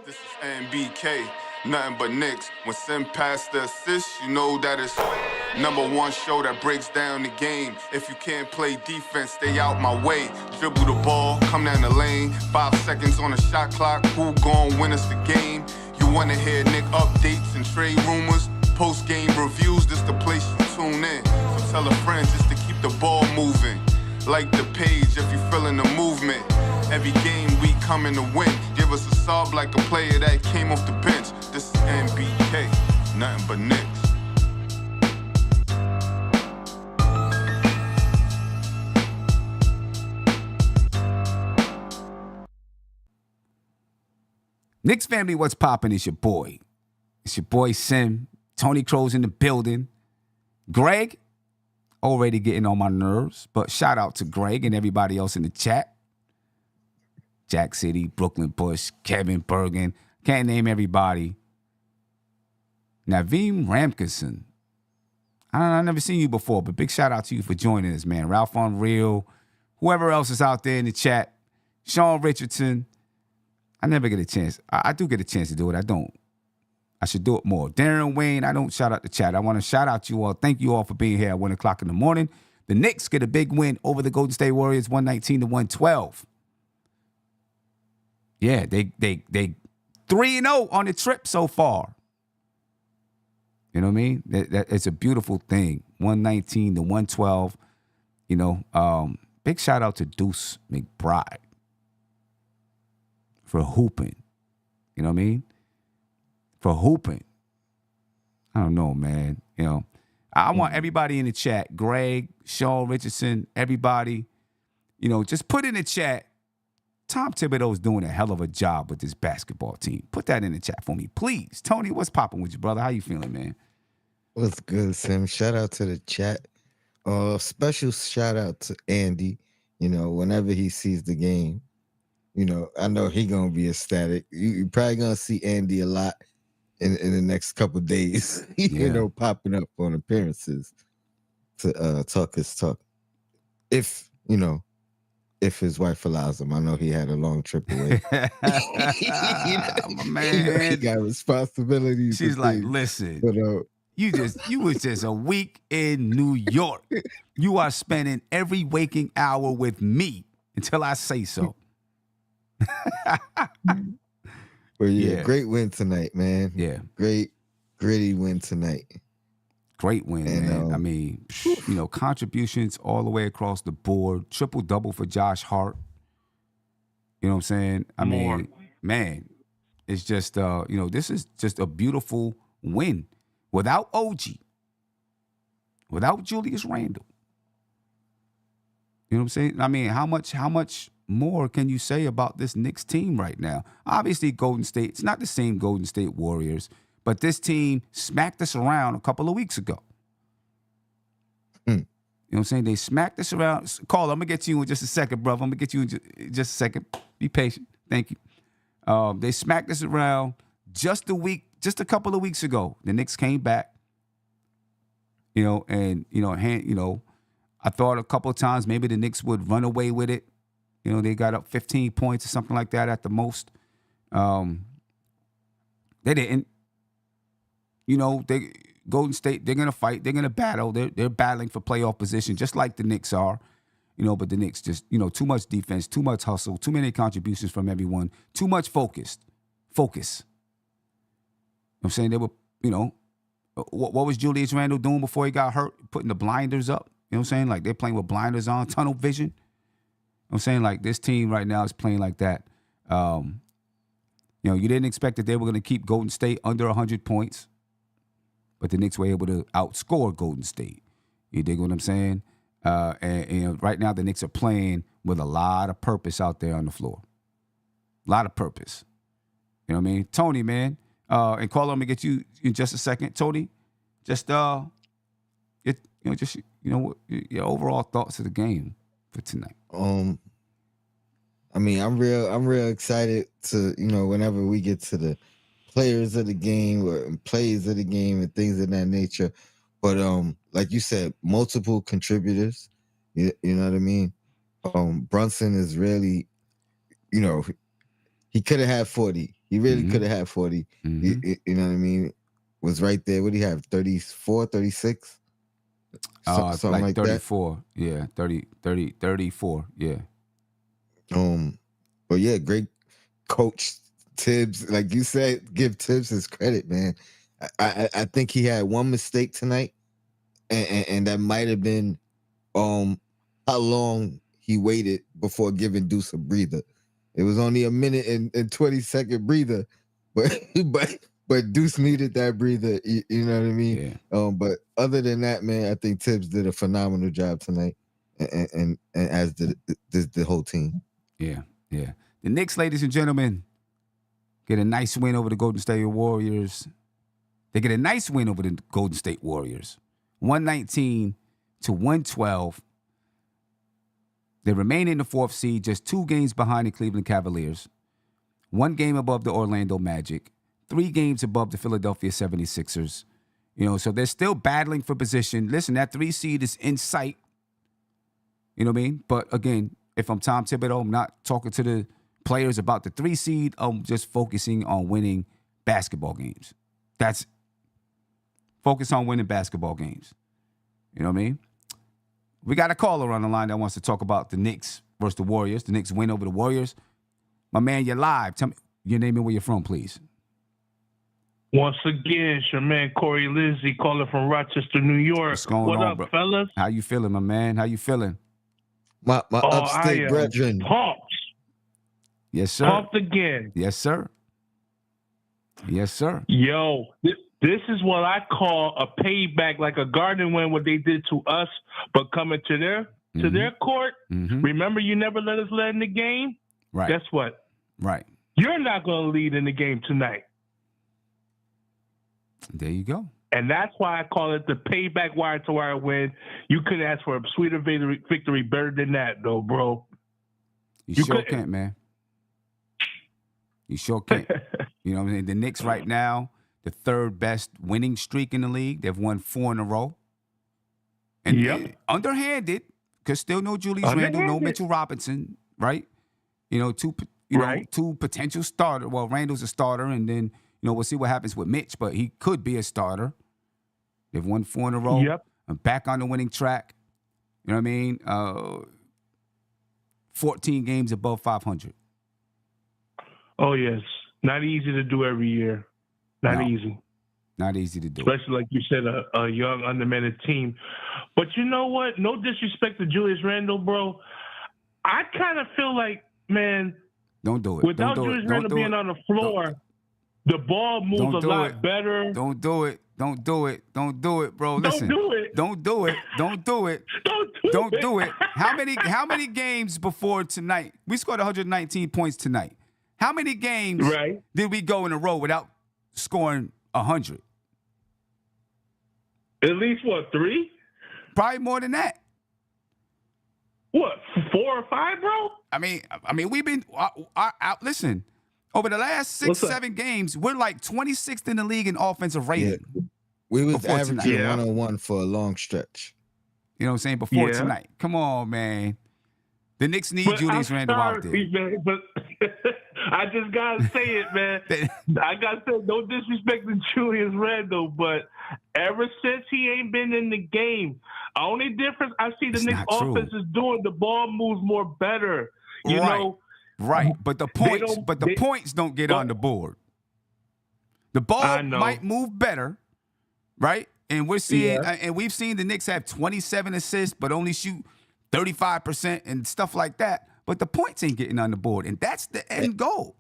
This is NBK, nothing but Knicks. When Sim passed the assist, you know that it's #1 show that breaks down the game. If you can't play defense, stay out my way. Dribble the ball, come down the lane. 5 seconds on the shot clock, who gon' win us the game? You wanna hear Nick updates and trade rumors? Postgame reviews, this the place you tune in. So tell a friend just to keep the ball moving. Like the page if you feeling the movement. Every game we coming to win. Give us a sub like a player that came off the bench. This is NBK, nothing but Knicks. Knicks family, what's poppin'? It's your boy. It's your boy Sim. Tony Crow's in the building. Greg, already getting on my nerves, but shout out to Greg and everybody else in the chat. Jack City, Brooklyn Bush, Kevin Bergen. Can't name everybody. Naveem Ramkinson. I've never seen you before, but big shout out to you for joining us, man. Ralph Unreal, whoever else is out there in the chat. Sean Richardson. I never get a chance. I do get a chance to do it. I don't. I should do it more. Darren Wayne, I don't shout out the chat. I want to shout out you all. Thank you all for being here at 1 o'clock in the morning. The Knicks get a big win over the Golden State Warriors, 119-112. Yeah, they 3-0 on the trip so far. You know what I mean? It's a beautiful thing. 119-112. You know, big shout out to Deuce McBride for hooping. You know what I mean? For hooping. I don't know, man. You know, I want everybody in the chat, Greg, Sean Richardson, everybody, you know, just put in the chat, Tom Thibodeau's doing a hell of a job with this basketball team. Put that in the chat for me, please. Tony, what's popping with you, brother? How you feeling, man? What's good, Sim? Shout out to the chat. Special shout out to Andy. You know, whenever he sees the game, you know, I know he gonna be ecstatic. You're probably gonna see Andy a lot in the next couple of days. You know, popping up on appearances to talk his talk. If you know. If his wife allows him. I know he had a long trip away. Man. He got responsibilities. She's like, listen, but, you was just a week in New York. You are spending every waking hour with me until I say so. Well, yeah, great win tonight, man. Yeah. Great, gritty win tonight. Great win, and, man. I mean, you know, contributions all the way across the board. Triple-double for Josh Hart. You know what I'm saying? I mean, man, it's just, you know, this is just a beautiful win. Without OG. Without Julius Randle. You know what I'm saying? I mean, how much more can you say about this Knicks team right now? Obviously, Golden State, it's not the same Golden State Warriors, but this team smacked us around a couple of weeks ago. You know what I'm saying? They smacked us around. Carl, I'm going to get you in just a second, brother. I'm going to get you in just a second. Be patient. Thank you. They smacked us around just a couple of weeks ago. The Knicks came back, you know, and, you know, I thought a couple of times maybe the Knicks would run away with it. You know, they got up 15 points or something like that at the most. They didn't. You know, Golden State, they're going to fight. They're going to battle. They're battling for playoff position, just like the Knicks are. You know, but the Knicks just, you know, too much defense, too much hustle, too many contributions from everyone, too much focus. You know what I'm saying? They were, you know, what was Julius Randle doing before he got hurt? Putting the blinders up. You know what I'm saying? Like, they're playing with blinders on, tunnel vision. You know what I'm saying? Like, this team right now is playing like that. You know, you didn't expect that they were going to keep Golden State under 100 points. But the Knicks were able to outscore Golden State. You dig what I'm saying? And you know, right now the Knicks are playing with a lot of purpose out there on the floor. A lot of purpose. You know what I mean? Tony, man. And Carl, I'm going to get you in just a second. Tony, just, your overall thoughts of the game for tonight. I mean, I'm real excited to, you know, whenever we get to the players of the game or plays of the game and things of that nature. But like you said, multiple contributors. You know what I mean? Brunson is really, you know, he could have had 40. He really could have had 40. You know what I mean? Was right there. What do you have? 34, 36? Something like 34. That. Yeah, 34. Yeah. But yeah, great coach Tibbs. Like you said, give Tibbs his credit, man. I think he had one mistake tonight, and that might have been how long he waited before giving Deuce a breather. It was only a minute and 20-second breather, but Deuce needed that breather. You know what I mean? Yeah. But other than that, man, I think Tibbs did a phenomenal job tonight, and as the whole team. Yeah. The Knicks, ladies and gentlemen, get a nice win over the Golden State Warriors. They get a nice win over the Golden State Warriors, 119-112. They remain in the 4th seed, just 2 games behind the Cleveland Cavaliers, 1 game above the Orlando Magic, 3 games above the Philadelphia 76ers. So they're still battling for position. Listen, that 3 seed is in sight. You know what I mean? But again, if I'm Tom Thibodeau, I'm not talking to the players about the 3 seed. I'm just focusing on winning basketball games. That's focus on winning basketball games. You know what I mean? We got a caller on the line that wants to talk about the Knicks versus the Warriors. The Knicks win over the Warriors. My man, you're live. Tell me your name and where you're from, please. Once again, it's your man Corey Lindsay calling from Rochester, New York. What's going what on, up, bro? Fellas? How you feeling, my man? How you feeling? My upstate brethren. Pumped. Yes, sir. Pumped again. Yes, sir. Yes, sir. Yo, this is what I call a payback, like a Garden win, what they did to us, but coming to their court. Remember, you never let us lead in the game? Right. Guess what? Right. You're not going to lead in the game tonight. There you go. And that's why I call it the payback wire-to-wire win. You couldn't ask for a sweeter victory better than that, though, bro. You sure can't, man. You sure can't. You know what I'm saying? The Knicks right now, the 3rd best winning streak in the league. They've won 4 in a row. And underhanded, because still no Julius Randle, no Mitchell Robinson, right? 2 potential starters. Well, Randle's a starter, and then we'll see what happens with Mitch, but he could be a starter. They've won 4 in a row. Yep. I'm back on the winning track. You know what I mean? 14 games above 500. Oh, yes. Not easy to do every year. Not easy. Not easy to do. Especially, like you said, a young, undermanned team. But you know what? No disrespect to Julius Randle, bro. I kind of feel like, man, don't do it. Without Julius Randle being on the floor, the ball moves a lot better. Don't do it. Don't do it. Don't do it, bro. Listen. Don't do it. Don't do it. Don't do it. Don't do it. How many games before tonight? We scored 119 points tonight. How many games did we go in a row without scoring 100? At least, 3? Probably more than that. What, 4 or 5, bro? I mean, we've been listen. Over the last 7 games, we're like 26th in the league in offensive rating. Yeah. We was averaging 101 for a long stretch. You know what I'm saying? Before tonight. Come on, man. The Knicks need Julius Randle out there. Man, but I just got to say it, man. I got to say, no disrespect to Julius Randle, but ever since he ain't been in the game, only difference I see the Knicks offense is doing, the ball moves more better. You know? Right. But the points don't get on the board. The ball might move better, right? And we're seeing and we've seen the Knicks have 27 assists, but only shoot 35% and stuff like that. But the points ain't getting on the board, and that's the end goal.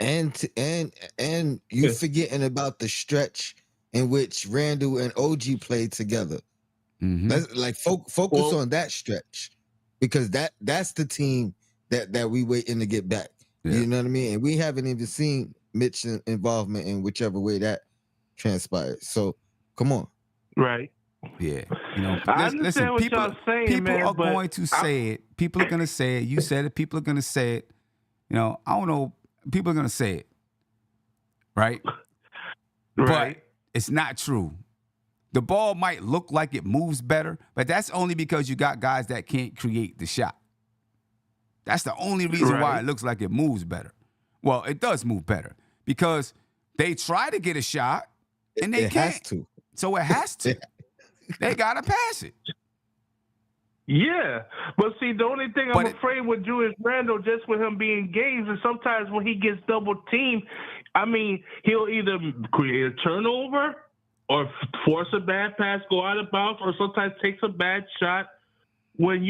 And you're forgetting about the stretch in which Randle and OG played together. Let's focus on that stretch, because that's the team that we waiting to get back. You know what I mean? And we haven't even seen Mitch's involvement in whichever way that transpired. So come on. Right. Yeah. I understand what y'all saying, people man, are going to say it. People are going to say it. You said it. People are going to say it. I don't know. People are going to say it. Right? But it's not true. The ball might look like it moves better, but that's only because you got guys that can't create the shot. That's the only reason why it looks like it moves better. Well, it does move better because they try to get a shot and they It can't. has to. So it has to. They got to pass it. Yeah, but see, the only thing I'm But afraid with Julius Randle, just with him being games, and sometimes when he gets double teamed, I mean, he'll either create a turnover or force a bad pass, go out of bounds, or sometimes takes a bad shot when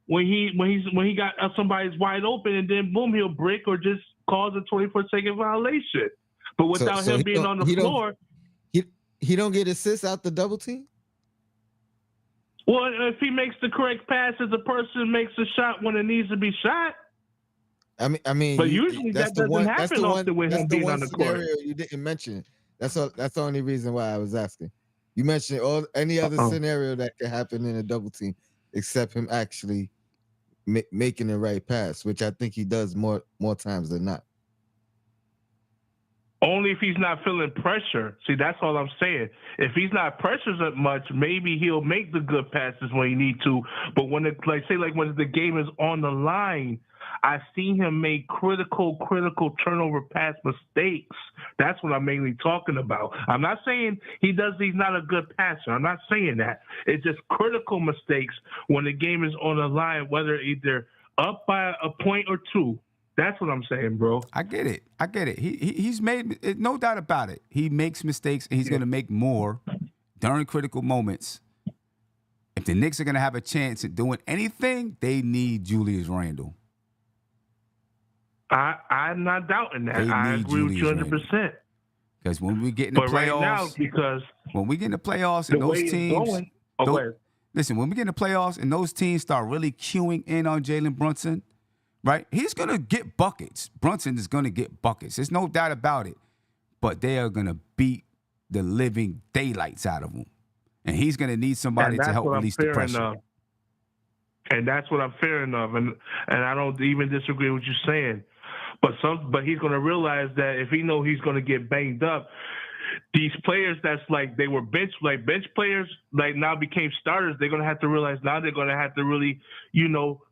when he got somebody's wide open, and then boom, he'll break or just cause a 24-second violation. But without him being on the floor, he don't get assists out the double team. Well, if he makes the correct passes, the person makes a shot when it needs to be shot. I mean, but usually that doesn't happen often with him being on the court. You didn't mention. That's the only reason why I was asking. You mentioned any other scenario that could happen in a double team, except him actually making the right pass, which I think he does more times than not. Only if he's not feeling pressure. See, that's all I'm saying. If he's not pressured that much, maybe he'll make the good passes when he need to. But when when the game is on the line, I've seen him make critical turnover pass mistakes. That's what I'm mainly talking about. I'm not saying he's not a good passer. I'm not saying that. It's just critical mistakes when the game is on the line, whether either up by a point or two. That's what I'm saying, bro. I get it. He's made no doubt about it. He makes mistakes, and he's going to make more during critical moments. If the Knicks are going to have a chance at doing anything, they need Julius Randle. I'm not doubting that. I agree with you 100%. Because when we get in the playoffs, when we get in the playoffs and those teams, listen, when we get in the playoffs and those teams start really queuing in on Jalen Brunson. Right? He's going to get buckets. Brunson is going to get buckets. There's no doubt about it. But they are going to beat the living daylights out of him. And he's going to need somebody to help release the pressure. And that's what I'm fearing of. And I don't even disagree with you saying. But he's going to realize that if he know he's going to get banged up, these players that's like they were bench players like now became starters. They're going to have to realize now they're going to have to really,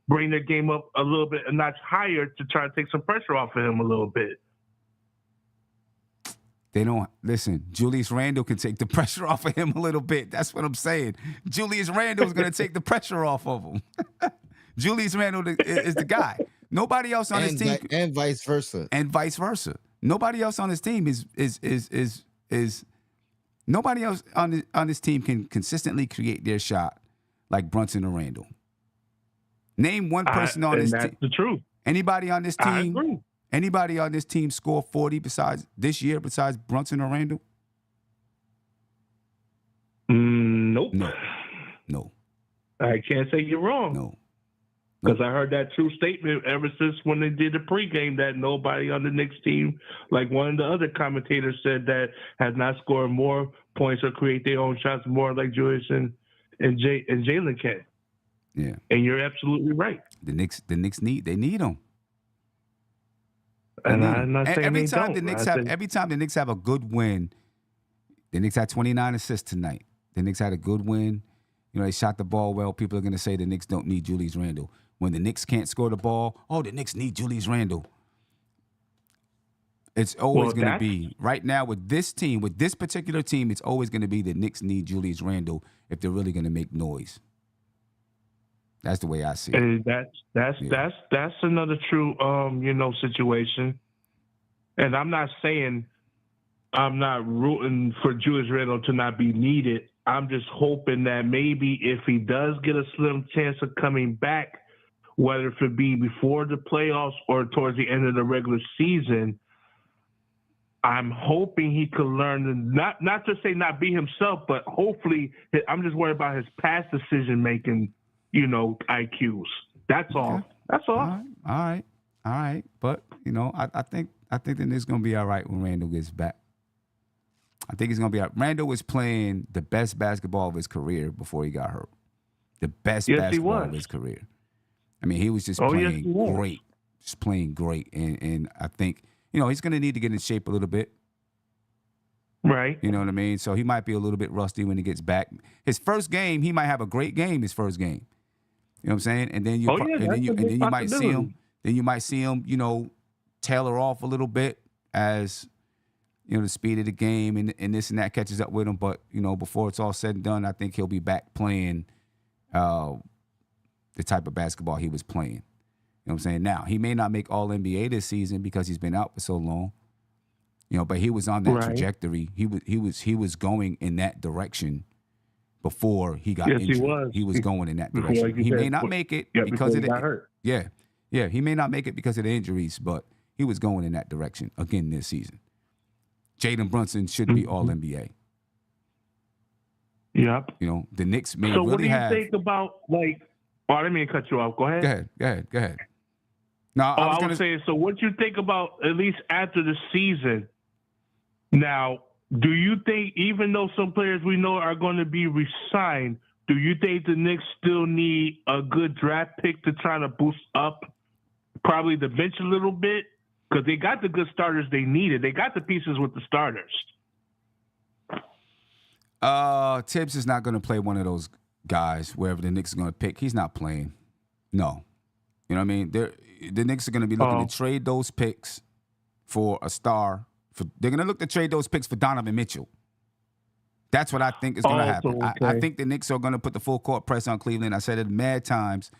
bring their game up a little bit, a notch higher to try to take some pressure off of him a little bit. They don't listen. Julius Randle can take the pressure off of him a little bit. That's what I'm saying. Julius Randle is going to take the pressure off of him. Julius Randle is the guy. Nobody else on his team, and vice versa. Nobody else on his team is nobody else on this team can consistently create their shot like Brunson or Randle. Name one person on this team. That's the truth. Anybody on this I team? agree. Anybody on this team score 40 besides Brunson or Randle? Nope. No. I can't say you're wrong. No. Because I heard that true statement ever since when they did the pregame that nobody on the Knicks team, like one of the other commentators said, that has not scored more points or create their own shots more like Julius and Jalen can. Yeah. And you're absolutely right. The Knicks need them. And I'm not saying every time the Knicks have a good win, the Knicks had 29 assists tonight. The Knicks had a good win. They shot the ball well. People are going to say the Knicks don't need Julius Randle. When the Knicks can't score the ball, the Knicks need Julius Randle. It's always going to be, right now with this team, with this particular team, it's always going to be the Knicks need Julius Randle if they're really going to make noise. That's the way I see it. And that's another true situation. And I'm not saying I'm not rooting for Julius Randle to not be needed. I'm just hoping that maybe if he does get a slim chance of coming back, whether it be before the playoffs or towards the end of the regular season, I'm hoping he could learn not to say not be himself, but hopefully I'm just worried about his past decision making, IQs. That's all. Okay. That's all. All right. But I think the Knicks gonna be all right when Randle gets back. I think he's going to be out. Randle was playing the best basketball of his career before he got hurt. The best basketball of his career. I mean, he was just playing great. Just playing great. And I think, he's going to need to get in shape a little bit. Right. You know what I mean? So he might be a little bit rusty when he gets back. His first game, he might have a great game his first game. You know what I'm saying? And then you might see him, tailor off a little bit as, the speed of the game and this and that catches up with him. But, before it's all said and done, I think he'll be back playing the type of basketball he was playing. You know what I'm saying? Now, he may not make All-NBA this season because he's been out for so long. But he was on that trajectory. He was going in that direction before he got injured. He was going in that direction. He may not make it because of hurt. Yeah. He may not make it because of the injuries, but he was going in that direction again this season. Jalen Brunson should be All-NBA. Yep. The Knicks may so really what do you have. think about I didn't mean to cut you off. Go ahead. Go ahead. No, I was saying. So what you think about at least after the season? Now, do you think, even though some players we know are going to be re-signed, do you think the Knicks still need a good draft pick to try to boost up probably the bench a little bit? Because they got the good starters they needed. They got the pieces with the starters. Tibbs is not going to play one of those guys wherever the Knicks are going to pick. He's not playing. No. You know what I mean? The Knicks are going to be looking to trade those picks for a star. They're going to look to trade those picks for Donovan Mitchell. That's what I think is going to happen. Okay. I think the Knicks are going to put the full court press on Cleveland. I said it mad times.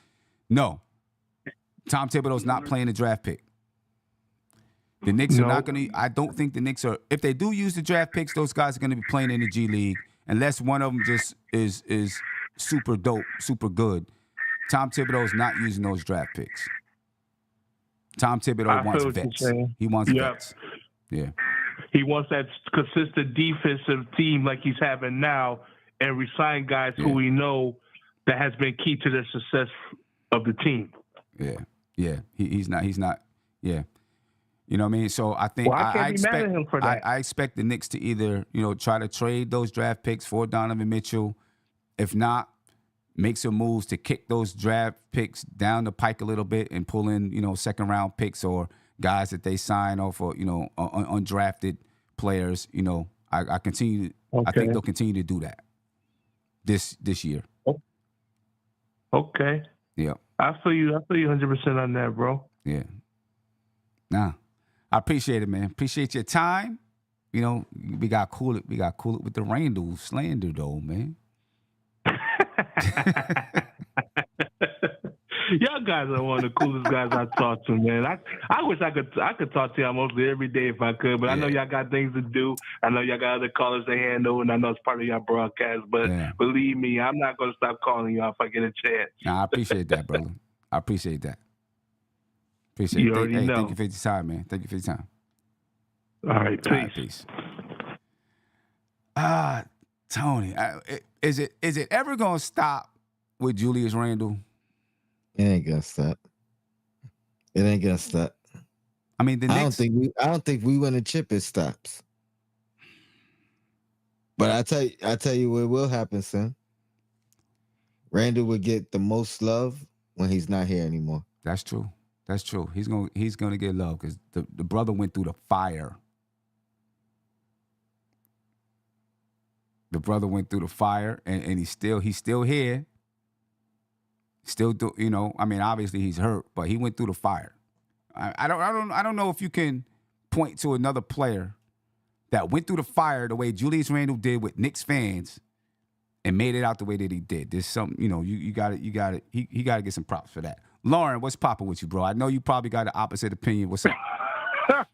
No. Tom Thibodeau's not playing the draft pick. The Knicks are not going to – I don't think the Knicks are – if they do use the draft picks, those guys are going to be playing in the G League unless one of them just is super dope, super good. Tom Thibodeau's not using those draft picks. Tom Thibodeau wants vets. He wants vets. Yeah. He wants that consistent defensive team like he's having now and resign guys who we know that has been key to the success of the team. Yeah. He's not. Yeah. You know what I mean? So I think I expect him for that. I expect the Knicks to either, try to trade those draft picks for Donovan Mitchell. If not, make some moves to kick those draft picks down the pike a little bit and pull in, second round picks or guys that they sign off for, undrafted players. I continue. I think they'll continue to do that this year. Okay. Yeah. I feel you 100% on that, bro. Yeah. Nah, I appreciate it, man. Appreciate your time. We got cool it. We got cool it with the Randle slander, though, man. Y'all guys are one of the coolest guys I talk to, man. I wish I could talk to y'all mostly every day if I could, but I know y'all got things to do. I know y'all got other callers to handle, and I know it's part of y'all broadcast. But believe me, I'm not going to stop calling y'all if I get a chance. Nah, I appreciate that, brother. I appreciate that. Appreciate it. Thank you for your time, man. Thank you for your time. All right, peace. Tony, is it ever gonna stop with Julius Randle? It ain't gonna stop. I mean, I don't think we win a chip. It stops. But I tell you what will happen, son. Randle will get the most love when he's not here anymore. That's true. He's gonna get love because the brother went through the fire. The brother went through the fire, and he's still here. Still do, I mean, obviously he's hurt, but he went through the fire. I don't know if you can point to another player that went through the fire the way Julius Randle did with Knicks fans and made it out the way that he did. There's some, he got to get some props for that. Lauren, what's popping with you, bro? I know you probably got the opposite opinion. What's up?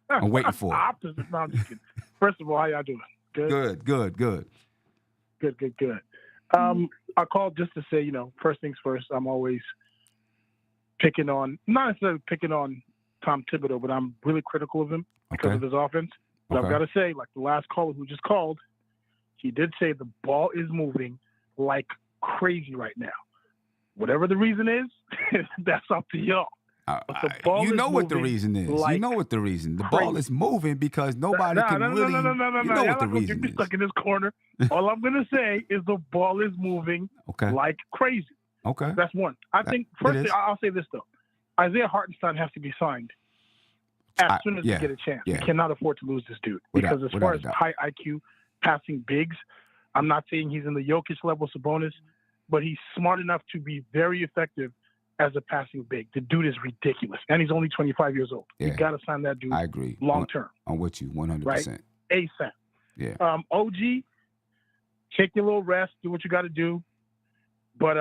I'm waiting for it. Opposite. No, I'm just kidding. First of all, how y'all doing? Good. Good. I called just to say, first things first, I'm always not necessarily picking on Tom Thibodeau, but I'm really critical of him because of his offense. But I've got to say, like the last caller who just called, he did say the ball is moving like crazy right now. Whatever the reason is, that's up to y'all. You know what the reason is. Like you know what the reason. The crazy. ball is moving because nobody can really. You know what the reason get me stuck in this corner. All I'm gonna say is the ball is moving like crazy. Okay. That's one. I think first I'll say this though. Isaiah Hartenstein has to be signed as soon as we get a chance. We cannot afford to lose this dude because as far as high IQ passing bigs, I'm not saying he's in the Jokic level Sabonis, but he's smart enough to be very effective as a passing big. The dude is ridiculous, and he's only 25 years old. Yeah. You got to sign that dude. I agree. Long term. I'm with you 100%. Right? ASAP. Yeah. OG, take your little rest, do what you got to do. But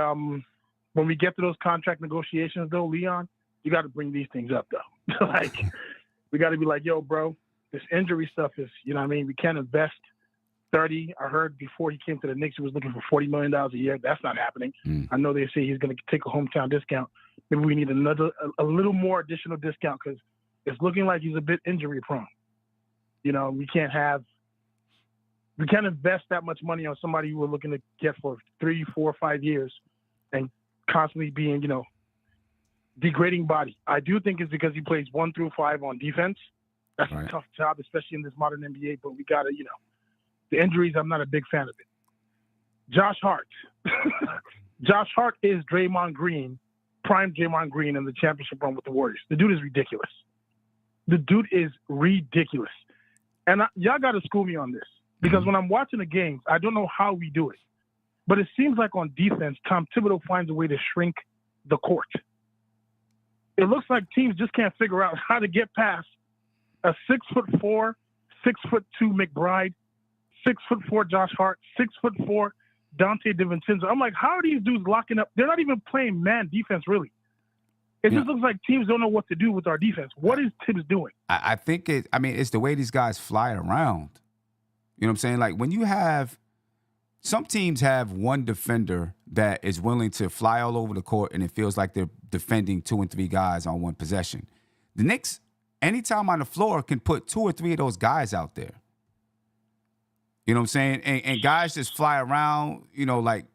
when we get to those contract negotiations, though, Leon, you got to bring these things up, though. Like, we got to be like, yo, bro, this injury stuff is, you know what I mean? We can't invest 30. I heard before he came to the Knicks, he was looking for $40 million a year. That's not happening. I know they say he's going to take a hometown discount. Maybe we need a little more additional discount because it's looking like he's a bit injury prone. You know, we can't invest that much money on somebody who we're looking to get for 3, 4, 5 years and constantly being, you know, degrading body. I do think it's because he plays 1 through 5 on defense. That's a tough job, especially in this modern NBA, but we got to, you know, the injuries, I'm not a big fan of it. Josh Hart. Josh Hart is Draymond Green, prime Draymond Green in the championship run with the Warriors. The dude is ridiculous. And y'all got to school me on this because when I'm watching the games, I don't know how we do it. But it seems like on defense, Tom Thibodeau finds a way to shrink the court. It looks like teams just can't figure out how to get past a 6'4", 6'2" McBride, 6'4" Josh Hart, 6'4" Dante DiVincenzo. I'm like, how are these dudes locking up? They're not even playing man defense, really. It just looks like teams don't know what to do with our defense. What is Tibbs doing? I think it's the way these guys fly around. You know what I'm saying? Like when you have some teams have one defender that is willing to fly all over the court and it feels like they're defending 2 and 3 guys on one possession. The Knicks, anytime on the floor, can put 2 or 3 of those guys out there. You know what I'm saying? And guys just fly around, you know, like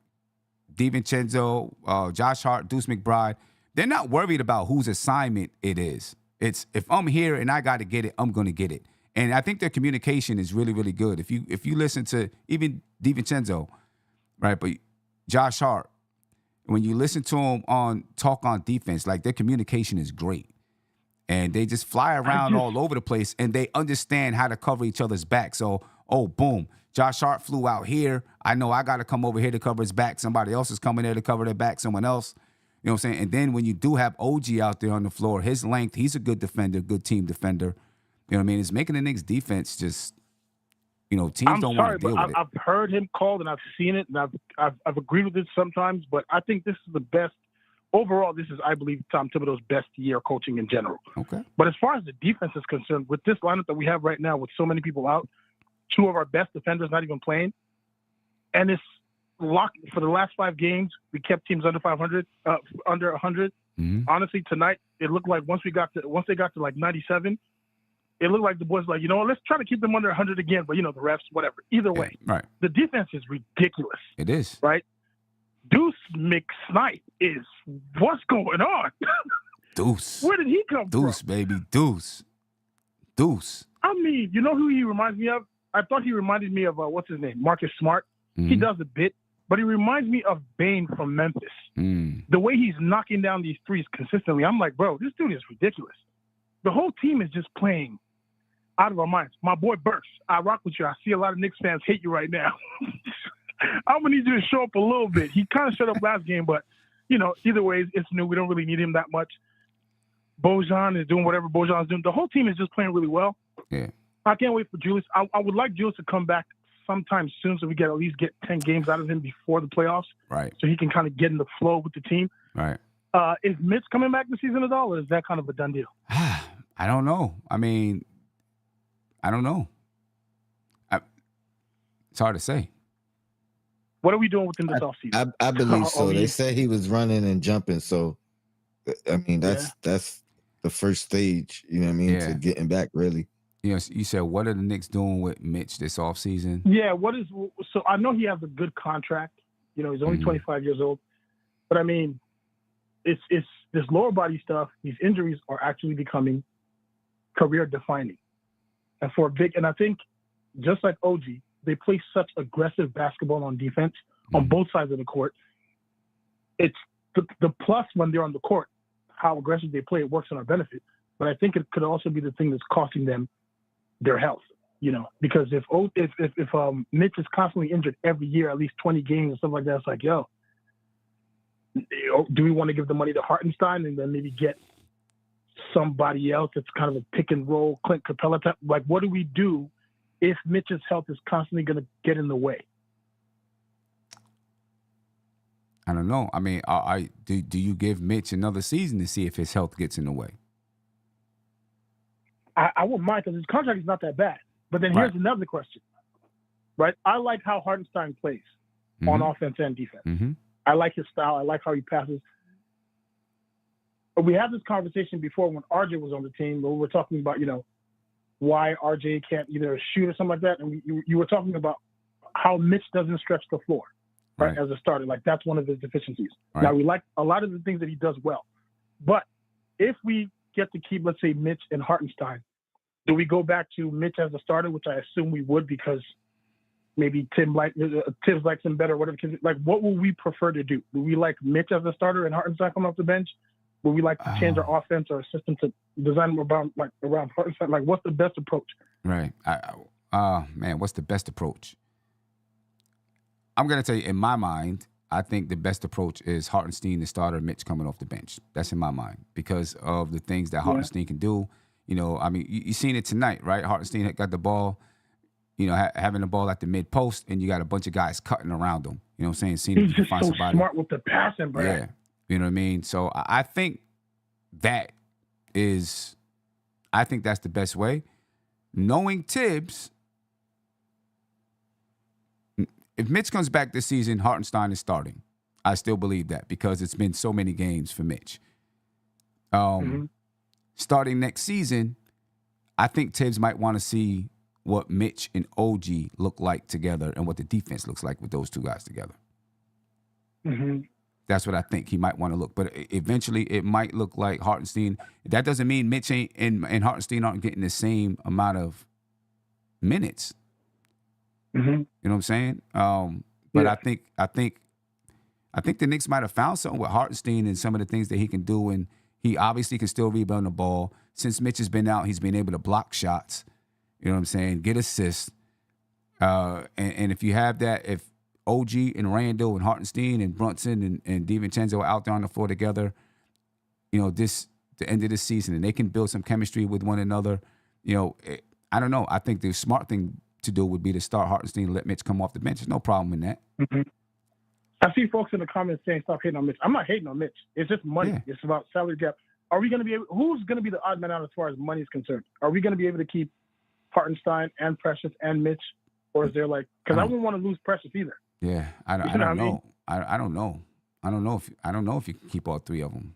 DiVincenzo, Josh Hart, Deuce McBride. They're not worried about whose assignment it is. It's if I'm here and I got to get it, I'm going to get it. And I think their communication is really, really good. If you listen to even DiVincenzo, right, but Josh Hart, when you listen to them on talk on defense, like their communication is great. And they just fly around all over the place and they understand how to cover each other's back. So, boom, Josh Hart flew out here. I know I got to come over here to cover his back. Somebody else is coming there to cover their back, someone else. You know what I'm saying? And then when you do have OG out there on the floor, his length, he's a good defender, good team defender. You know what I mean? It's making the Knicks defense just, you know, teams don't want to deal with it. I've heard him called and I've seen it and I've agreed with it sometimes, but I think this is the best. Overall, this is, I believe, Tom Thibodeau's best year coaching in general. Okay. But as far as the defense is concerned, with this lineup that we have right now, with so many people out, 2 of our best defenders not even playing, and it's locked for the last 5 games. We kept teams under 500, under 100. Mm-hmm. Honestly, tonight it looked like once they got to like 97, it looked like the boys were like, you know what, let's try to keep them under 100 again. But you know, the refs, whatever. Either way, right. The defense is ridiculous. It is right. Deuce McSnipe is what's going on. Deuce. Where did he come from? Deuce, baby, Deuce. I mean, you know who he reminds me of? I thought he reminded me of what's his name, Marcus Smart. Mm-hmm. He does a bit, but he reminds me of Bane from Memphis. The way he's knocking down these threes consistently, I'm like, bro, this dude is ridiculous. The whole team is just playing out of our minds. My boy Burks, I rock with you. I see a lot of Knicks fans hate you right now. I'm going to need you to show up a little bit. He kind of showed up last game, but, you know, either way, it's new. We don't really need him that much. Bojan is doing whatever Bojan's doing. The whole team is just playing really well. Yeah. I can't wait for Julius. I would like Julius to come back sometime soon so we can at least get 10 games out of him before the playoffs. Right. So he can kind of get in the flow with the team. Right. Is Mitch coming back this season at all, or is that kind of a done deal? I don't know. I mean, I don't know. It's hard to say. What are we doing within this offseason? I believe so. They said he was running and jumping. So, I mean, that's the first stage, you know what I mean, to getting back, really. You know, you said, what are the Knicks doing with Mitch this offseason? Yeah, so I know he has a good contract. You know, he's only 25 years old. But, I mean, it's this lower body stuff, these injuries are actually becoming career-defining. And I think, just like OG, they play such aggressive basketball on defense on both sides of the court. It's the plus when they're on the court, how aggressive they play, it works in our benefit. But I think it could also be the thing that's costing them their health, you know, because if Mitch is constantly injured every year, at least 20 games and stuff like that, it's like, yo, Do we want to give the money to Hartenstein and then maybe get somebody else that's kind of a pick and roll, Clint Capella type? Like, what do we do if Mitch's health is constantly going to get in the way? I don't know. I mean, do you give Mitch another season to see if his health gets in the way? I wouldn't mind because his contract is not that bad. But then here's another question, right? I like how Hartenstein plays on offense and defense. Mm-hmm. I like his style. I like how he passes. But we had this conversation before when RJ was on the team, where we were talking about, why RJ can't either shoot or something like that. And you were talking about how Mitch doesn't stretch the floor, right, as a starter. Like, that's one of his deficiencies. Right. Now, we like a lot of the things that he does well. But if we get to keep, let's say, Mitch and Hartenstein, do we go back to Mitch as a starter, which I assume we would because maybe Tibbs likes him better, whatever. Like, what will we prefer to do? Do we like Mitch as a starter and Hartenstein coming off the bench? Would we like to change our offense or system to design around Hartenstein? Like, what's the best approach? Right. Man, what's the best approach? I'm going to tell you, in my mind, I think the best approach is Hartenstein, the starter, Mitch coming off the bench. That's in my mind because of the things that Hartenstein can do. I mean, you seen it tonight, right? Hartenstein got the ball, having the ball at the mid post, and you got a bunch of guys cutting around him. You know what I'm saying? Seeing He's just so smart with the passing, bro. Yeah. You know what I mean? So I think that's the best way. Knowing Tibbs, if Mitch comes back this season, Hartenstein is starting. I still believe that because it's been so many games for Mitch. Starting next season, I think Tibbs might want to see what Mitch and OG look like together and what the defense looks like with those two guys together. Mm-hmm. That's what I think he might want to look. But eventually it might look like Hartenstein. That doesn't mean Mitch and Hartenstein aren't getting the same amount of minutes. Mm-hmm. You know what I'm saying? But I think the Knicks might have found something with Hartenstein and some of the things that he can do, and he obviously can still rebound the ball. Since Mitch has been out, he's been able to block shots. You know what I'm saying? Get assists. And if you have that, if OG and Randle and Hartenstein and Brunson and DiVincenzo are out there on the floor together, the end of this season, and they can build some chemistry with one another, I don't know. I think the smart thing to do would be to start Hartenstein and let Mitch come off the bench. There's no problem in that. Mm-hmm. I see folks in the comments saying stop hating on Mitch. I'm not hating on Mitch. It's just money. Yeah. It's about salary cap. Are we going to be able? Who's going to be the odd man out as far as money is concerned? Are we going to be able to keep Hartenstein and Precious and Mitch, or is there because I wouldn't want to lose Precious either. Yeah, I don't know. I don't know. I don't know if you can keep all three of them.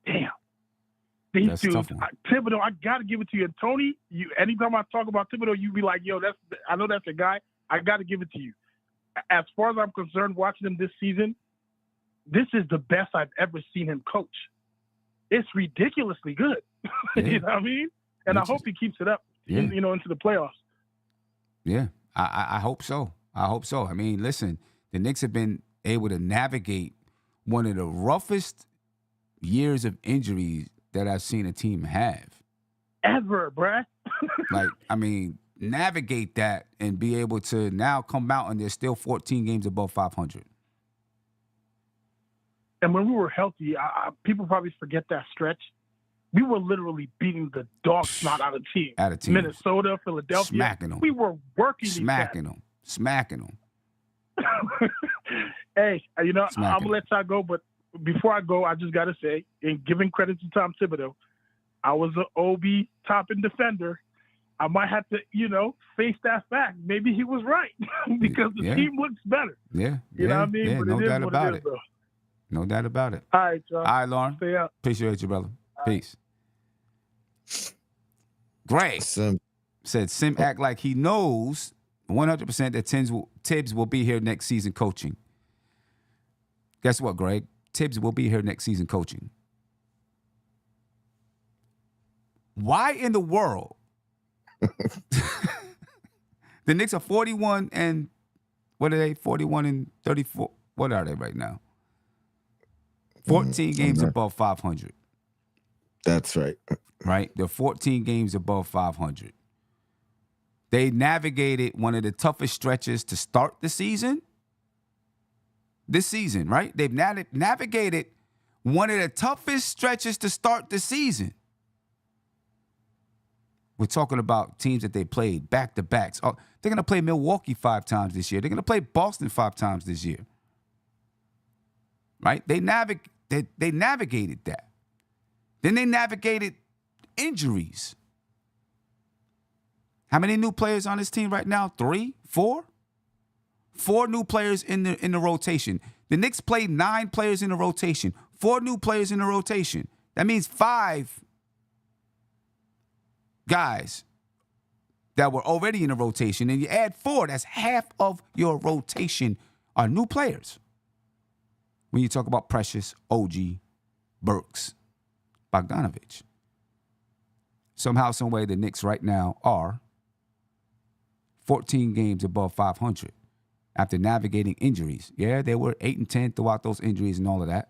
Damn. These That's dudes, Thibodeau, I got to give it to you. Tony, anytime I talk about Thibodeau, you be like, yo, I know that's a guy. I got to give it to you. As far as I'm concerned, watching him this season, this is the best I've ever seen him coach. It's ridiculously good. Yeah. You know what I mean? And I hope he keeps it up, into the playoffs. Yeah, I hope so. I mean, listen, the Knicks have been able to navigate one of the roughest years of injuries that I've seen a team have. Ever, bruh. Navigate that and be able to now come out and there's still 14 games above 500. And when we were healthy, people probably forget that stretch. We were literally beating the dog snot out of teams. Minnesota, Philadelphia. Smacking them. We were working Smacking them. Hey, I'm going to let y'all go, but before I go, I just got to say, in giving credit to Tom Thibodeau, I was an OB top-end defender. I might have to, face that fact. Maybe he was right because the team looks better. Yeah. You know what I mean? Yeah, but no it is doubt what about it is, it. No doubt about it. All right, y'all. All right, Lauren. Stay up. Appreciate you, brother. Peace. Greg said Sim act like he knows 100% that Tibbs will be here next season coaching. Guess what, Greg? Tibbs will be here next season coaching. Why in the world? The Knicks are 41 and what are they? 41 and 34. What are they right now? 14 games above 500. That's right. Right? They're 14 games above 500. They navigated one of the toughest stretches to start the season. this season, right? They've navigated one of the toughest stretches to start the season. We're talking about teams that they played back-to-backs. Oh, they're going to play Milwaukee 5 times this year. They're going to play Boston 5 times this year. Right? They navigated that. Then they navigated injuries. How many new players on this team right now? 3? 4? 4 new players in the rotation. The Knicks played 9 players in the rotation. 4 new players in the rotation. That means 5 guys that were already in the rotation, and you add 4, that's half of your rotation are new players. When you talk about Precious, OG, Burks, Bogdanovich. Somehow, some way, the Knicks right now are 14 games above 500 after navigating injuries. Yeah, they were 8-10 throughout those injuries and all of that,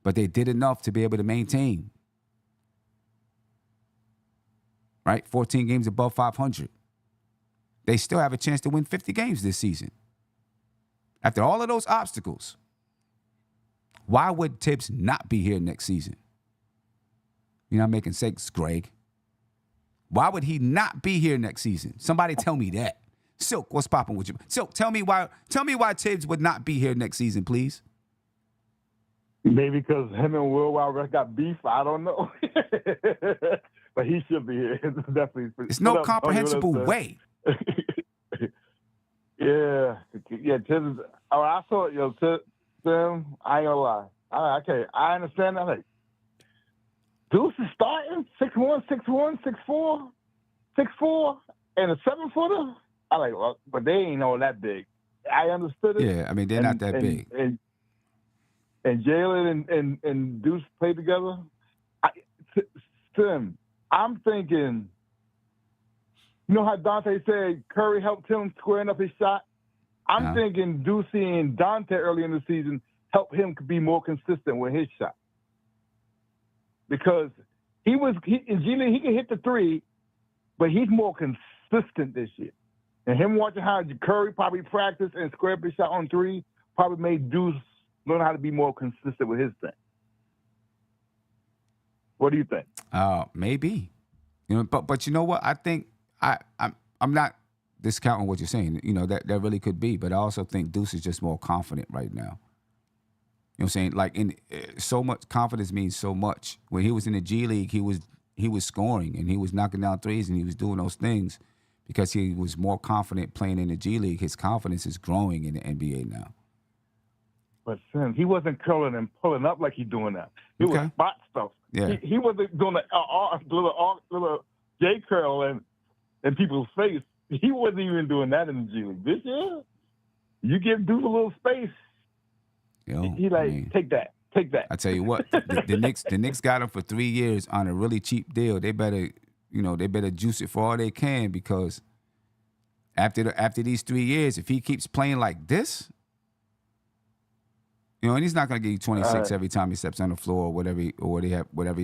but they did enough to be able to maintain. Right? 14 games above 500. They still have a chance to win 50 games this season. After all of those obstacles, why would Tibbs not be here next season? You're not making sense, Greg. Why would he not be here next season? Somebody tell me that. Silk, what's popping with you? Silk, tell me why Tibbs would not be here next season, please. Maybe because him and Will Wild West got beef. I don't know. But he should be here. Definitely. It's no comprehensible way. Yeah. Tibbs. Oh, I saw it, Tim. I ain't gonna lie. I understand that. Like, Deuce is starting 6'1", 6'1", 6'4", 6'4", and a 7-footer. I like, well, but they ain't all that big. I understood it. Yeah, I mean, they're not that big. And Jalen and Deuce play together. Tim, I'm thinking, you know how Dante said Curry helped him squaring up his shot? I'm thinking Deucey and Dante early in the season helped him be more consistent with his shot. Because in G League, he can hit the 3, but he's more consistent this year. And him watching how Curry probably practiced and square up his shot on 3 probably made Deuce learn how to be more consistent with his thing. What do you think? Maybe. You know, but you know what? I think I'm not discounting what you're saying. You know, that really could be, but I also think Deuce is just more confident right now. You know what I'm saying? Like, so much confidence means so much. When he was in the G League, he was scoring and he was knocking down threes and he was doing those things because he was more confident playing in the G League. His confidence is growing in the NBA now. But Sim, he wasn't curling and pulling up like he's doing now. He was spot stuff. Yeah. He wasn't doing the little J curl in people's face. He wasn't even doing that in the G League. This year, you give Duke a little space. Take that. I tell you what, the Knicks got him for 3 years on a really cheap deal. They better juice it for all they can, because after these 3 years, if he keeps playing like this, and he's not going to get you 26 every time he steps on the floor or whatever he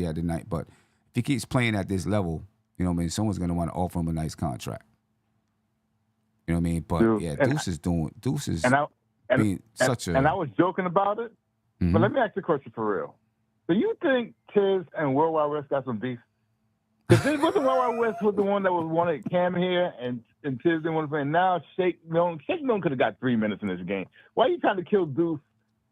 had tonight. But if he keeps playing at this level, someone's going to want to offer him a nice contract. You know what I mean? But dude, Deuce is being such a. And I was joking about it, but let me ask you a question for real. Do you think Tiz and World Wide West got some beef? Because wasn't World Wide West was the one that wanted Cam here, and Tiz didn't want to play. And now Shake Milton could have got 3 minutes in this game. Why are you trying to kill Deuce?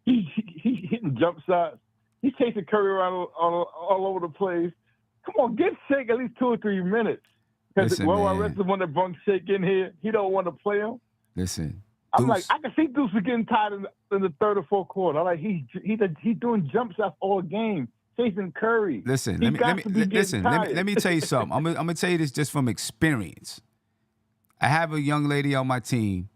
He's hitting jump shots. He's chasing Curry around all over the place. Come on, give Shake at least 2 or 3 minutes. Because World Wide West is the one that brought Shake in here. He don't want to play him. Listen. I'm like, I can see Deuce is getting tired in the third or fourth quarter. I'm like, he's doing jump shots all game, chasing Curry. Listen, let me tell you something. I'm gonna tell you this just from experience. I have a young lady on my team.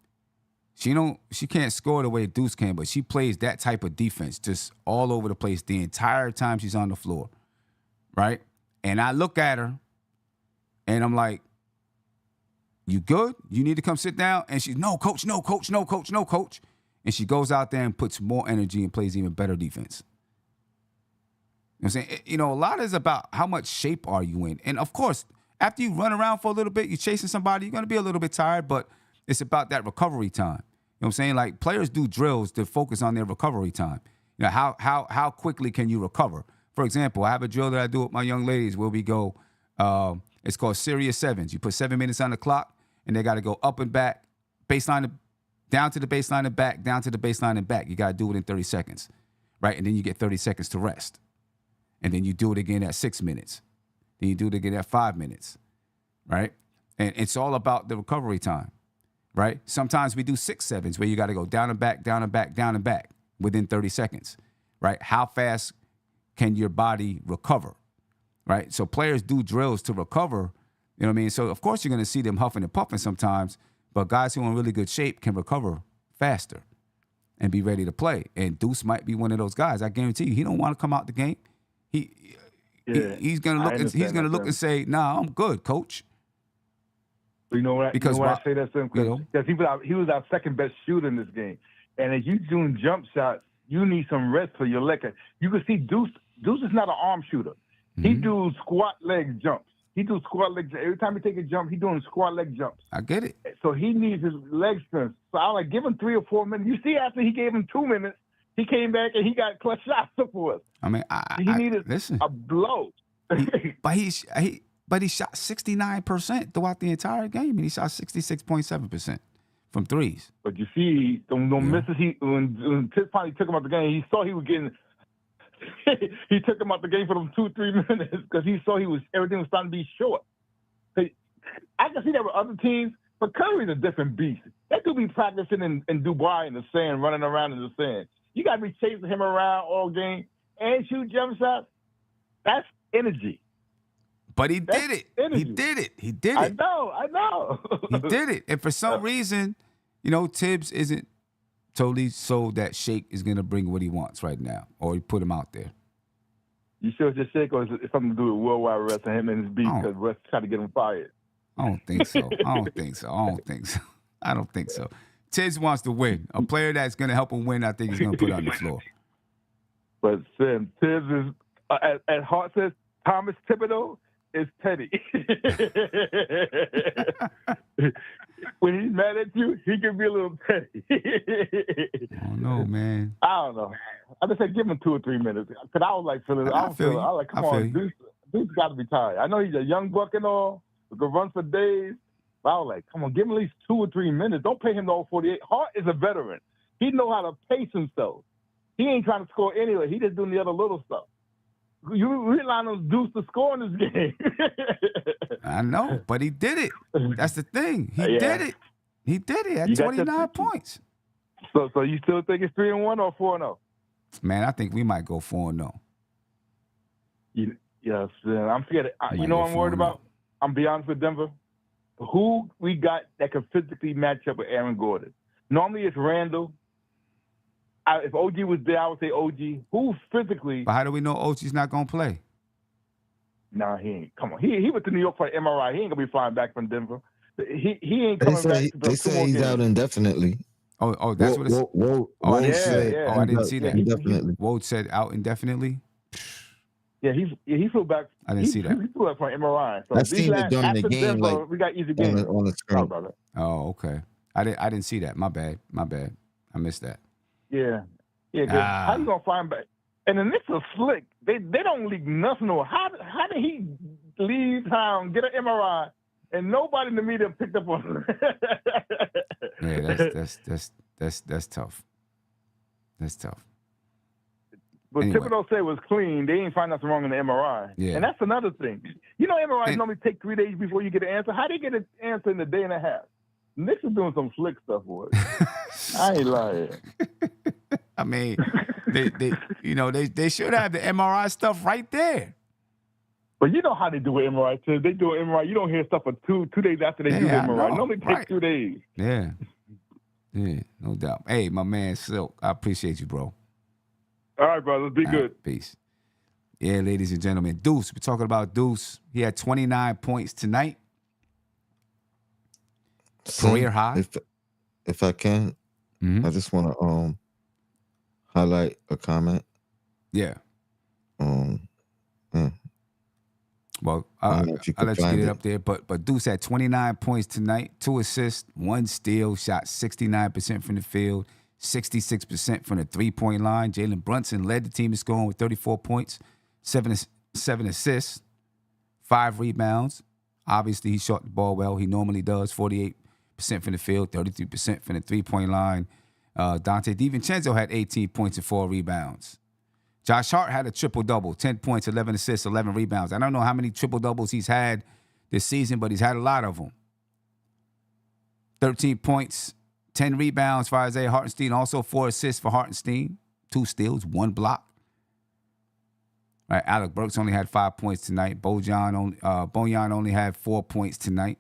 She can't score the way Deuce can, but she plays that type of defense just all over the place the entire time she's on the floor, right? And I look at her, and I'm like, you good? You need to come sit down? And she's, no, coach, no, coach, no, coach, no, coach. And she goes out there and puts more energy and plays even better defense. You know what I'm saying? A lot is about how much shape are you in. And, of course, after you run around for a little bit, you're chasing somebody, you're going to be a little bit tired, but it's about that recovery time. what I'm saying? Like players do drills to focus on their recovery time. You know, how quickly can you recover? For example, I have a drill that I do with my young ladies where we go, it's called Serious Sevens. You put 7 minutes on the clock, and they got to go up and back, down to the baseline and back, down to the baseline and back. You got to do it in 30 seconds, right? And then you get 30 seconds to rest. And then you do it again at 6 minutes. Then you do it again at 5 minutes, right? And it's all about the recovery time, right? Sometimes we do 6 sevens where you got to go down and back, down and back, down and back within 30 seconds, right? How fast can your body recover, right? So players do drills to recover, you know what I mean? So, of course, you're going to see them huffing and puffing sometimes, but guys who are in really good shape can recover faster and be ready to play. And Deuce might be one of those guys. I guarantee you, he don't want to come out the game. He's going to look. He's going to look and say, "Nah, I'm good, coach." You know what? Because I say that to him? Because he was our second best shooter in this game. And if you doing jump shots, you need some rest for your leg. You can see Deuce. Deuce is not an arm shooter. Mm-hmm. He do squat leg jumps. He do squat leg. Every time he take a jump, he doing squat leg jumps. I get it. So he needs his leg strength. So I like give him 3 or 4 minutes. You see, after he gave him 2 minutes, he came back and he got clutch shots for us. I mean, he needed a blow. But he shot 69% throughout the entire game, and he shot 66.7% from threes. But you see, them misses. When Tiz finally took him out the game, he saw he was getting. He took him out the game for them 2-3 minutes because he saw everything was starting to be short. I can see that with other teams, but Curry's a different beast. They could be practicing in Dubai in the sand, running around in the sand. You got to be chasing him around all game and shoot jump shots. That's energy. But he did it. He did it. He did it. I know. He did it. And for some reason, Tibbs isn't totally sold that Shake is going to bring what he wants right now, or he put him out there. You sure it's just Shake, or is it something to do with worldwide arrest and him and his beat because Russ tried to get him fired? I don't think so. I don't think so. Tibbs wants to win. A player that's going to help him win, I think he's going to put on the floor. But Sam, Tibbs is, at heart says, Thomas Thibodeau is petty. When he's mad at you, he can be a little petty. I don't know, man. I don't know. I just said give him 2 or 3 minutes. Because I was like feeling it. I was like, come on, Deuce got to be tired. I know he's a young buck and all, who can run for days. But I was like, come on, give him at least 2 or 3 minutes. Don't pay him the whole 48. Hart is a veteran. He know how to pace himself. He ain't trying to score anyway. He just doing the other little stuff. You rely on Deuce to score in this game. I know, but he did it. That's the thing. He did it. He did it at 29 points. So you still think it's 3-1 or 4-0? Man, I think we might go 4-0. Yes, I'm scared. You know what I'm worried about? I'm be honest with Denver. Who we got that can physically match up with Aaron Gordon? Normally it's Randle. If OG was there, I would say OG. Who physically? But how do we know OG's not going to play? Nah, he ain't. Come on. He went to New York for an MRI. He ain't going to be flying back from Denver. He ain't coming back. They say he's out indefinitely. Oh, that's what it's... Woj said. I didn't see that. Indefinitely. Woj said out indefinitely? Yeah, he flew back. I didn't see that. He flew back for an MRI. So I seen it during the game. Denver, we got easy games. On the screen. Oh, okay. I didn't see that. My bad. I missed that. Yeah. Yeah, how you gonna find back? And the Knicks are slick. They don't leak nothing. How did he leave town, get an MRI, and nobody in the media picked up on him? Yeah, that's tough. That's tough. But anyway. Thibodeau said it was clean. They ain't find nothing wrong in the MRI. Yeah. And that's another thing. You know, MRIs normally take 3 days before you get an answer. How they get an answer in a day and a half? Knicks are doing some slick stuff for it. I ain't lying. I mean, they should have the MRI stuff right there. But you know how they do an MRI too. They do an MRI. You don't hear stuff for two days after they do the MRI. Normally take 2 days. Yeah, no doubt. Hey, my man Silk, I appreciate you, bro. All right, brothers. Be good. Right, peace. Yeah, ladies and gentlemen, Deuce. We're talking about Deuce. He had 29 points tonight. Career high. If I can, I just want to highlight a comment. Yeah. Well, I don't know if you I'll can let you find get it it. up there. But Deuce had 29 points tonight, 2 assists, 1 steal, shot 69% from the field, 66% from the three-point line. Jalen Brunson led the team in scoring with 34 points, 7 assists, 5 rebounds. Obviously, he shot the ball well. He normally does, 48% from the field, 33% from the three-point line. Dante DiVincenzo had 18 points and 4 rebounds. Josh Hart had a triple-double, 10 points, 11 assists, 11 rebounds. I don't know how many triple-doubles he's had this season, but he's had a lot of them. 13 points, 10 rebounds for Isaiah Hartenstein, also 4 assists for Hartenstein, 2 steals, 1 block. All right, Alec Burks only had 5 points tonight. Bojan only had 4 points tonight.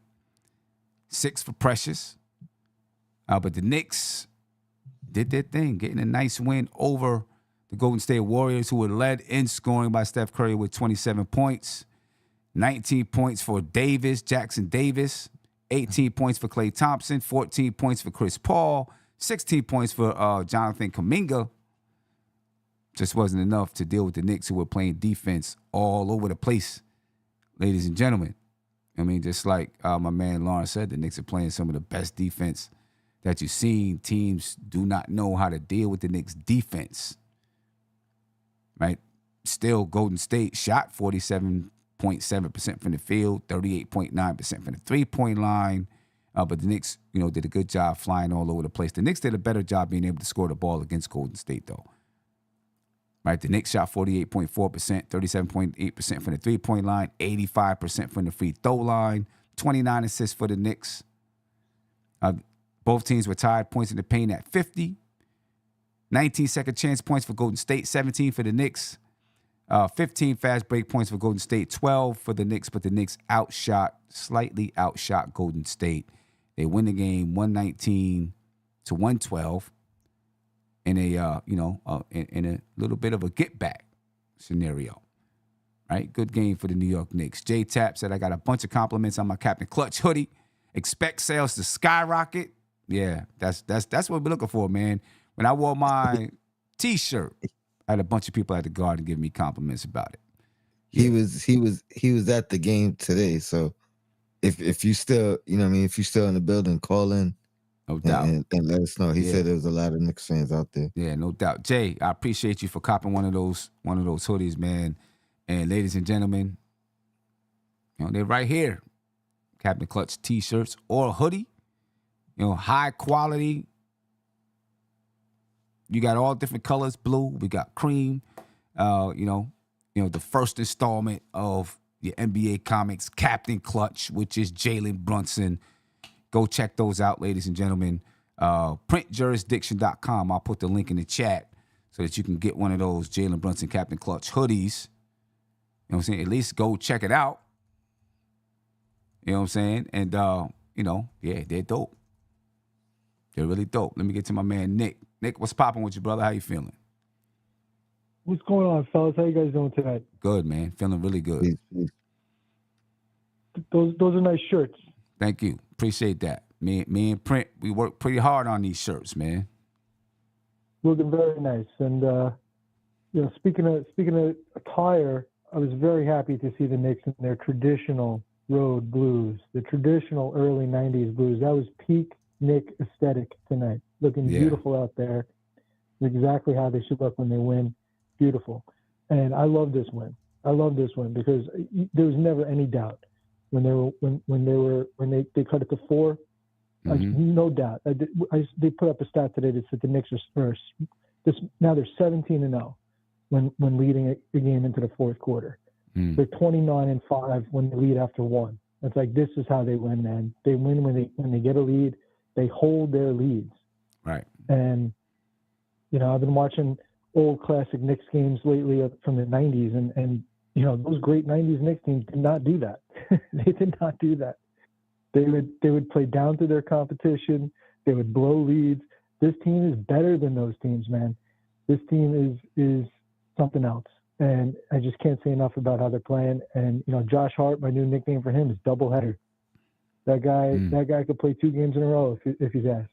6 for Precious. But the Knicks did their thing, getting a nice win over the Golden State Warriors, who were led in scoring by Steph Curry with 27 points. 19 points for Jackson Davis. 18 points for Klay Thompson. 14 points for Chris Paul. 16 points for Jonathan Kuminga. Just wasn't enough to deal with the Knicks, who were playing defense all over the place, ladies and gentlemen. I mean, just like my man Lawrence said, the Knicks are playing some of the best defense that you've seen. Teams do not know how to deal with the Knicks' defense. Right? Still, Golden State shot 47.7% from the field, 38.9% from the three-point line. But the Knicks, did a good job flying all over the place. The Knicks did a better job being able to score the ball against Golden State, though. Right? The Knicks shot 48.4%, 37.8% from the three-point line, 85% from the free throw line, 29 assists for the Knicks. Both teams were tied points in the paint at 50. 19 second chance points for Golden State, 17 for the Knicks. 15 fast break points for Golden State, 12 for the Knicks, but the Knicks slightly outshot Golden State. They win the game 119-112 in a in a little bit of a get back scenario. Right? Good game for the New York Knicks. J Tap said, I got a bunch of compliments on my Captain Clutch hoodie. Expect sales to skyrocket. Yeah, that's what we're looking for, man. When I wore my T-shirt, I had a bunch of people at the Garden giving me compliments about it. Yeah. He was at the game today. So if you still, if you're still in the building, call in. No doubt. And let us know. He said there was a lot of Knicks fans out there. Yeah, no doubt. Jay, I appreciate you for copping one of those hoodies, man. And ladies and gentlemen, they're right here. Captain Clutch T-shirts or a hoodie. High quality. You got all different colors, blue. We got cream. The first installment of your NBA Comics Captain Clutch, which is Jalen Brunson. Go check those out, ladies and gentlemen. Printjurisdiction.com. I'll put the link in the chat so that you can get one of those Jalen Brunson Captain Clutch hoodies. You know what I'm saying? At least go check it out. You know what I'm saying? And, they're dope. They're really dope. Let me get to my man, Nick. Nick, what's popping with you, brother? How you feeling? What's going on, fellas? How you guys doing tonight? Good, man. Feeling really good. Those are nice shirts. Thank you. Appreciate that. Me and Print, we work pretty hard on these shirts, man. Looking very nice. And speaking of attire, I was very happy to see the Knicks in their traditional road blues, the traditional early '90s blues. That was peak Knick aesthetic tonight. Looking beautiful out there. Exactly how they should look when they win. Beautiful. And I love this win. Because there was never any doubt when they cut it to 4. No doubt. They put up a stat today that said the Knicks are first. Now they're 17-0 when leading the game into the fourth quarter. They're 29-5 when they lead after 1. It's like, this is how they win, man. They win when they get a lead. They hold their leads. Right. And I've been watching old classic Knicks games lately from the 90s, and those great 90s Knicks teams did not do that. They did not do that. They would play down to their competition. They would blow leads. This team is better than those teams, man. This team is something else. And I just can't say enough about how they're playing. And Josh Hart, my new nickname for him is doubleheader. That guy could play 2 games in a row if he's asked.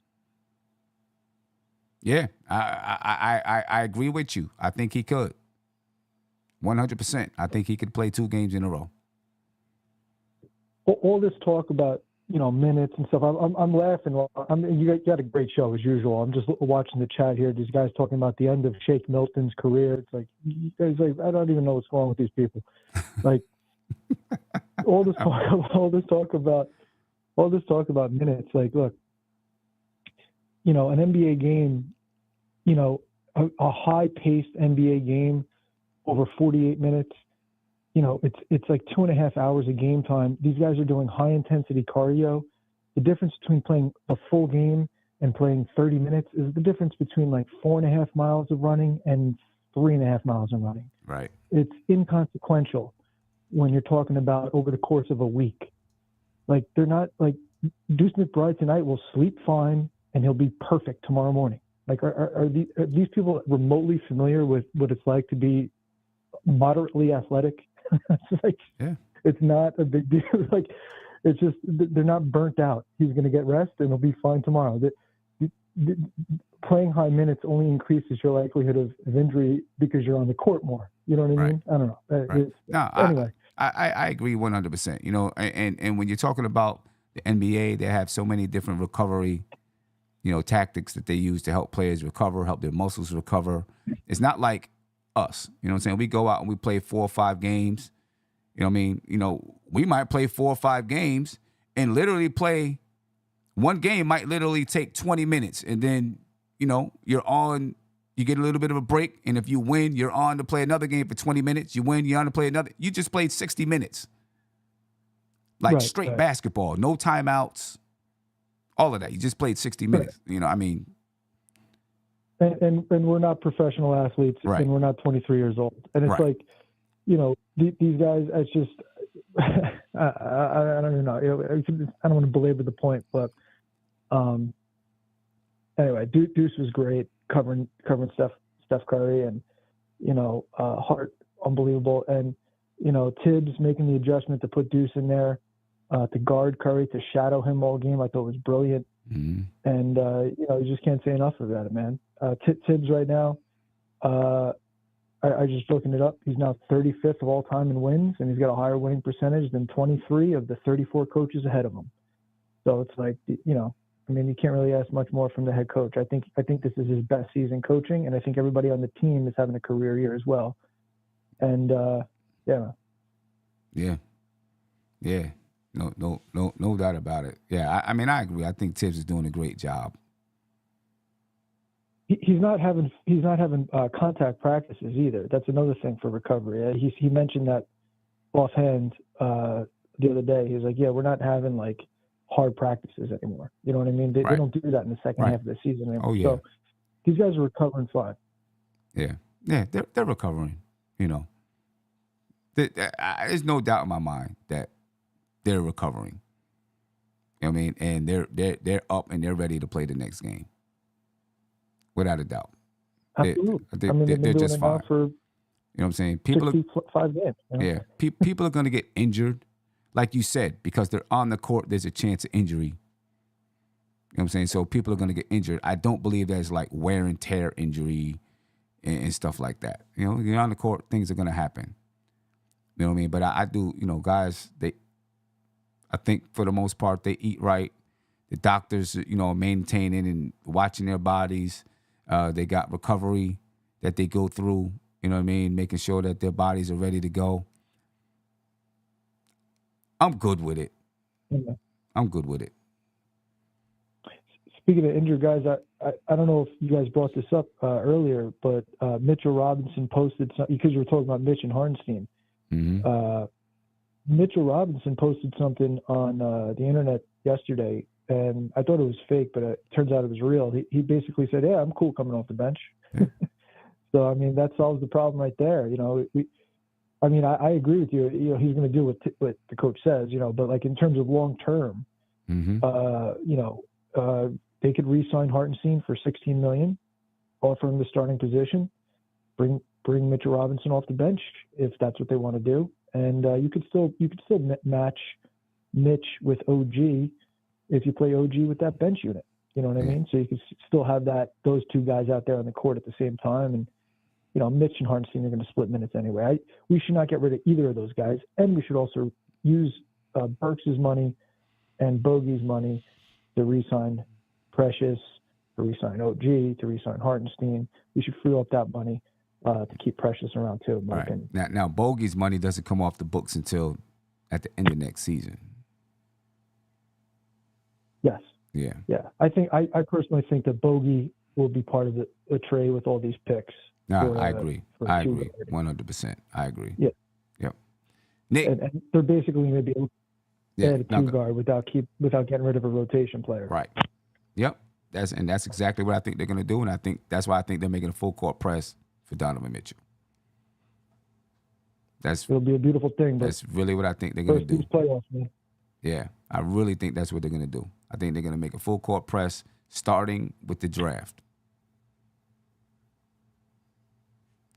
Yeah, I agree with you. I think he could. 100%. I think he could play 2 games in a row. all this talk about, minutes and stuff. I'm laughing. You got a great show as usual. I'm just watching the chat here. These guys talking about the end of Shake Milton's career. It's like, you guys, I don't even know what's wrong with these people. Like all this talk about minutes. Like, look, an NBA game, a high-paced NBA game over 48 minutes. It's like 2.5 hours of game time. These guys are doing high-intensity cardio. The difference between playing a full game and playing 30 minutes is the difference between like 4.5 miles of running and 3.5 miles of running. Right. It's inconsequential when you're talking about over the course of a week. Like, they're not like Deuce McBride tonight will sleep fine and he'll be perfect tomorrow morning. Like, are these people remotely familiar with what it's like to be moderately athletic? It's like, yeah. It's not a big deal. Like, it's just they're not burnt out. He's going to get rest and he'll be fine tomorrow. Playing high minutes only increases your likelihood of injury because you're on the court more. You know what I mean? I don't know. Right. No, anyway, I agree 100%. And when you're talking about the NBA, they have so many different recovery, tactics that they use to help players recover, help their muscles recover. It's not like us. You know what I'm saying? We go out and we play 4 or 5 games. You know what I mean? We might play 4 or 5 games and literally play one game might literally take 20 minutes. And then, you're on, you get a little bit of a break. And if you win, you're on to play another game for 20 minutes. You win, you're on to play another. You just played 60 minutes. Like straight basketball, no timeouts, all of that. You just played 60 minutes. And we're not professional athletes, and we're not 23 years old. And it's like, these guys. It's just, I don't even know. I don't want to belabor the point, but anyway, Deuce was great covering Steph Curry, and Hart unbelievable, and Tibbs making the adjustment to put Deuce in there to guard Curry, to shadow him all game. I thought was brilliant. Mm-hmm. And, you just can't say enough about it, man. Tibbs right now, I just looking it up. He's now 35th of all time in wins, and he's got a higher winning percentage than 23 of the 34 coaches ahead of him. So it's like, you can't really ask much more from the head coach. I think this is his best season coaching, and I think everybody on the team is having a career year as well. And, yeah. No doubt about it. Yeah, I agree. I think Tibbs is doing a great job. He's not having contact practices either. That's another thing for recovery. He mentioned that offhand the other day. He's like, yeah, we're not having like hard practices anymore. You know what I mean? They don't do that in the second half of the season anymore. Oh yeah. So these guys are recovering fine. Yeah, they're recovering. There's no doubt in my mind that they're recovering. You know what I mean? And they're up and they're ready to play the next game. Without a doubt. Absolutely. They're just fine. For, you know what I'm saying? People 65 games. Yeah. People are going to get injured, like you said, because they're on the court. There's a chance of injury. You know what I'm saying? So people are going to get injured. I don't believe there's like wear and tear injury and stuff like that. You're on the court, things are going to happen. You know what I mean? But I do, guys, I think for the most part, they eat right. The doctors, maintaining and watching their bodies. They got recovery that they go through, you know what I mean? Making sure that their bodies are ready to go. I'm good with it. Yeah. I'm good with it. Speaking of injured guys, I don't know if you guys brought this up earlier, but Mitchell Robinson posted something, because you were talking about Mitch and Hartenstein. Mm-hmm. Mitchell Robinson posted something on the internet yesterday, and I thought it was fake, but it turns out it was real. He basically said, yeah, I'm cool coming off the bench. Yeah. So, that solves the problem right there. I agree with you. He's going to do what the coach says, but like in terms of long term, mm-hmm. They could re-sign Hartenstein for $16 million, offer him the starting position, bring Mitchell Robinson off the bench if that's what they want to do. And you could still match Mitch with OG if you play OG with that bench unit. You know what I mean? So you could still have those two guys out there on the court at the same time. And, Mitch and Hartenstein are going to split minutes anyway. We should not get rid of either of those guys. And we should also use Burks' money and Bogey's money to re-sign Precious, to re-sign OG, to re-sign Hartenstein. We should free up that money to keep Precious around too. All right. Now, Bogey's money doesn't come off the books until at the end of next season. Yes. Yeah. Yeah. I personally think that Bogey will be part of the trade with all these picks. No, I agree. I agree. 100%. I agree. Yeah. Yep. Nick. And they're basically going to be able to add a two-guard without getting rid of a rotation player. Right. Yep. That's exactly what I think they're going to do, and I think that's why I think they're making a full court press for Donovan Mitchell. It'll be a beautiful thing. But that's really what I think they're going to do. These playoffs, man. Yeah, I really think that's what they're going to do. I think they're going to make a full court press starting with the draft.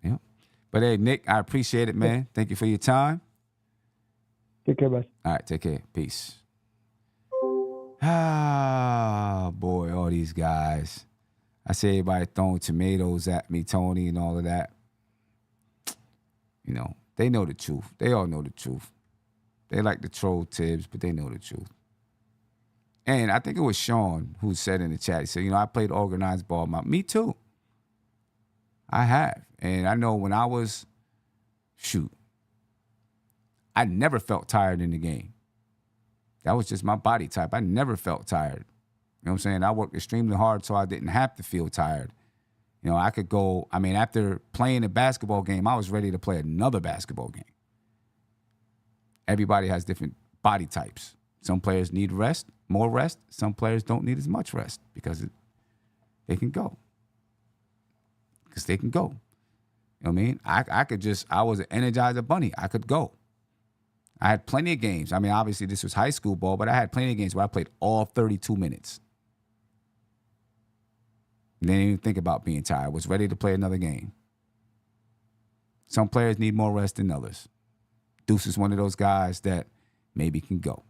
Yeah. But hey, Nick, I appreciate it, man. Thank you for your time. Take care, guys. All right, take care. Peace. Ah, boy, all these guys. I see everybody throwing tomatoes at me, Tony, and all of that. You know, they know the truth. They all know the truth. They like to troll Tibbs, but they know the truth. And I think it was Sean who said in the chat, he said, I played organized ball. Me too. I have. And I know when I was, I never felt tired in the game. That was just my body type. I never felt tired. You know what I'm saying? I worked extremely hard so I didn't have to feel tired. I could go, after playing a basketball game, I was ready to play another basketball game. Everybody has different body types. Some players need rest, more rest. Some players don't need as much rest because they can go. Because they can go. You know what I mean? I was an Energizer bunny. I could go. I had plenty of games. Obviously this was high school ball, but I had plenty of games where I played all 32 minutes. Didn't even think about being tired. Was ready to play another game. Some players need more rest than others. Deuce is one of those guys that maybe can go.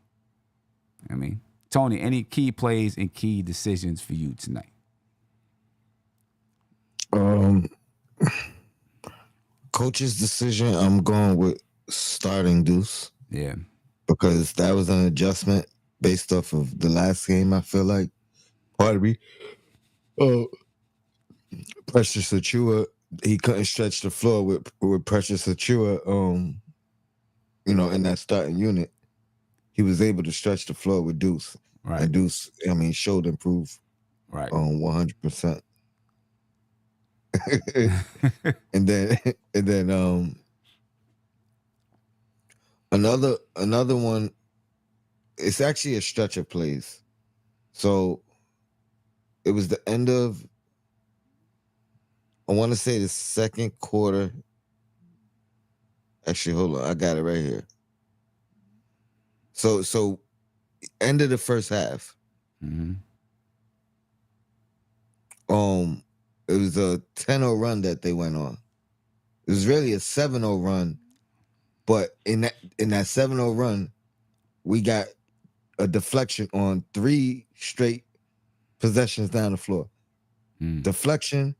Tony, any key plays and key decisions for you tonight? Coach's decision, I'm going with starting Deuce. Yeah. Because that was an adjustment based off of the last game, I feel like. Pardon me. Precious Achua, he couldn't stretch the floor with Precious Achua, in that starting unit. He was able to stretch the floor with Deuce. Right. And Deuce, showed improve. Right. 100%. and then another one, it's actually a stretch of plays. So it was the end of, I want to say the second quarter. Actually, hold on, I got it right here. So end of the first half. Mm-hmm. It was a 10-0 run that they went on. It was really a 7-0 run, but in that 7-0 run, we got a deflection on 3 straight possessions down the floor. Deflection,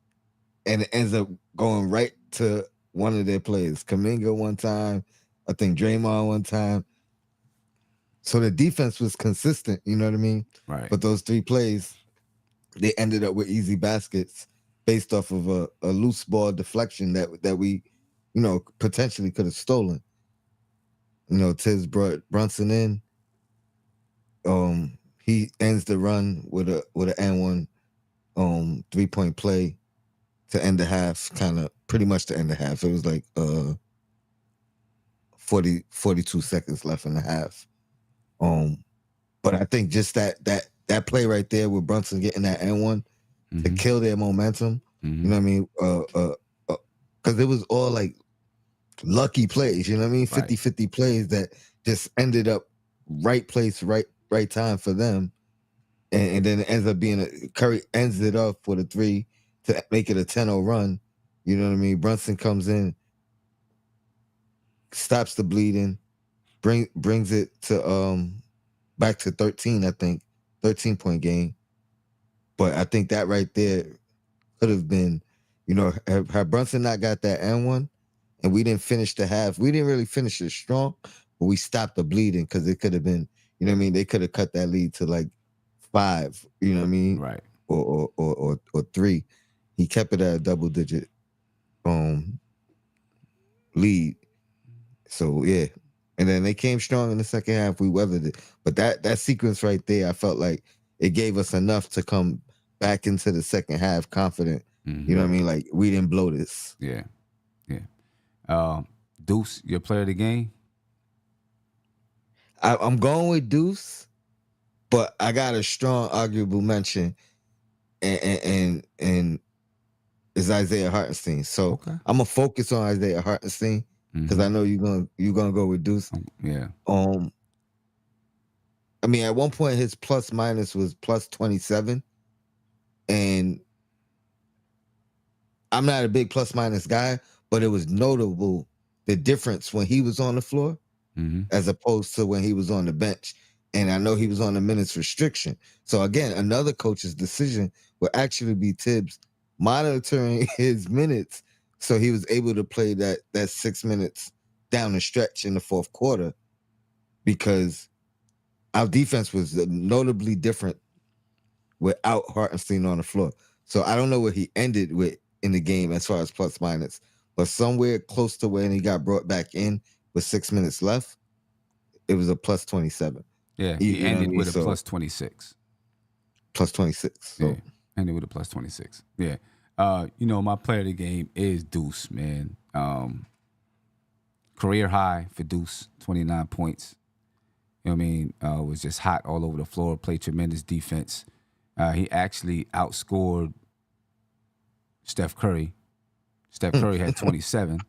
and it ends up going right to one of their players. Kuminga one time, I think Draymond one time. So the defense was consistent, you know what I mean? Right. But those 3 plays, they ended up with easy baskets based off of a loose ball deflection that we, potentially could have stolen. Tibbs brought Brunson in. He ends the run with an N1 3-point play to end the half, pretty much to end the half. It was like 42 seconds left in the half. But I think just that play right there with Brunson getting that N1 to kill their momentum, you know what I mean? Because it was all like lucky plays, you know what I mean? 50-50 plays that just ended up right place, right time for them. And then it ends up being Curry ends it up with a 3 to make it a 10-0 run. You know what I mean? Brunson comes in, stops the bleeding, brings it to back to 13, I think. 13-point game. But I think that right there could have been, had Brunson not got that N1 and we didn't finish the half, we didn't really finish it strong, but we stopped the bleeding because it could have been, you know what I mean? They could have cut that lead to like 5, you know what I mean? Right. Or 3. He kept it at a double-digit lead. So, yeah. And then they came strong in the second half. We weathered it. But that sequence right there, I felt like it gave us enough to come back into the second half confident. Mm-hmm. You know what I mean? Like, we didn't blow this. Yeah. Deuce, your player of the game? I'm going with Deuce, but I got a strong arguable mention, and is Isaiah Hartenstein. So Okay. I'm gonna focus on Isaiah Hartenstein because I know you're gonna go with Deuce. Yeah. I mean, at one point his plus minus was plus 27, and I'm not a big plus minus guy, but it was notable the difference when he was on the floor as opposed to when he was on the bench. And I know he was on the minutes restriction. So again, another coach's decision would actually be Tibbs monitoring his minutes so he was able to play that 6 minutes down the stretch in the fourth quarter, because our defense was notably different without Hartenstein on the floor. So I don't know what he ended with in the game as far as plus minus, but somewhere close to when he got brought back in with 6 minutes left, it was a plus 27. Yeah, he ended with a plus 26. Plus 26. So. Yeah, ended with a plus 26. Yeah. My player of the game is Deuce, man. Career high for Deuce, 29 points. You know what I mean? Was just hot all over the floor, played tremendous defense. He actually outscored Steph Curry. Steph Curry had 27.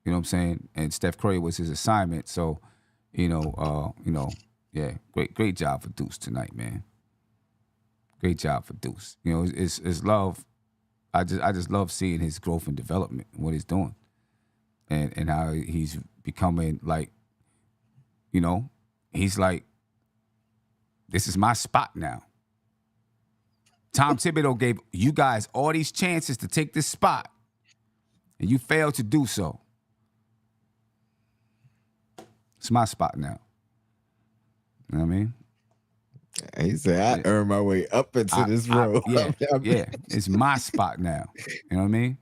You know what I'm saying? And Steph Curry was his assignment. So, yeah, great job for Deuce tonight, man. Great job for Deuce. You know, it's love. I just love seeing his growth and development and what he's doing, and how he's becoming like, he's like, this is my spot now. Tom Thibodeau gave you guys all these chances to take this spot, and you failed to do so. It's my spot now. You know what I mean? He said, I earned my way up into this role. Yeah. It's my spot now. You know what I mean?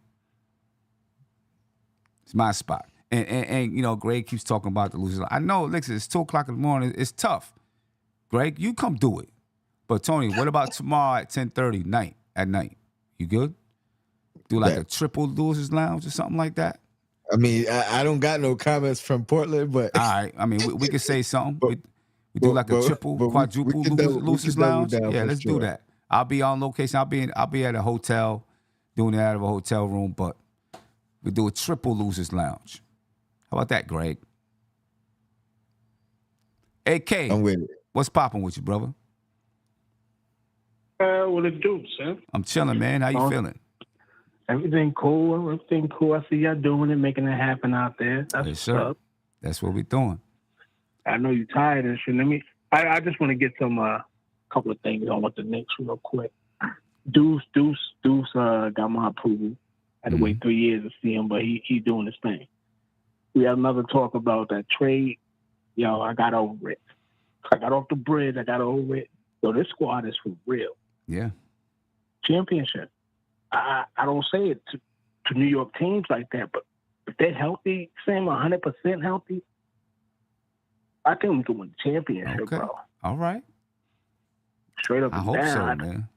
It's my spot. And Greg keeps talking about the losers. I know, listen, it's 2 o'clock in the morning. It's tough. Greg, you come do it. But, Tony, what about tomorrow at 10:30 at night? You good? Do like a triple losers lounge or something like that? I mean, I don't got no comments from Portland, but... All right. I mean, we could say something. We do like a triple, quadruple losers lounge. Yeah, let's do that. I'll be on location. I'll be at a hotel, doing it out of a hotel room. But we do a triple losers lounge. How about that, Greg? AK, I'm with it. What's popping with you, brother? What it do, Sam? I'm chilling, man. How you feeling? Everything cool. I see y'all doing it, making it happen out there. That's yes, sir. Up. That's what we're doing. I know you're tired and shit. I just want to get some couple of things on with the Knicks real quick. Deuce got my approval. I had to wait 3 years to see him, but he's doing his thing. We had another talk about that trade. Yo, I got over it. I got off the bridge. I got over it. Yo, this squad is for real. Yeah. Championship. I don't say it to New York teams like that, but if they're healthy, Sam, 100% healthy, I think we can win the championship, okay. Bro. All right. Straight up and I hope down. so, man.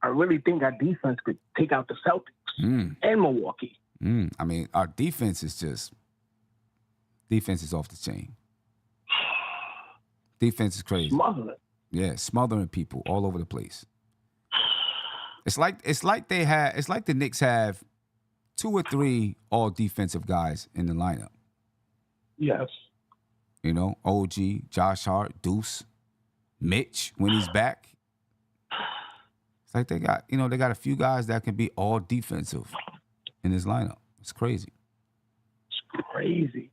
I really think our defense could take out the Celtics and Milwaukee. I mean, our defense is off the chain. Defense is crazy. Smothering. Yeah, smothering people all over the place. It's like the Knicks have 2 or 3 all defensive guys in the lineup. Yes. OG, Josh Hart, Deuce, Mitch when he's back. It's like they got a few guys that can be all defensive in his lineup. It's crazy. It's crazy.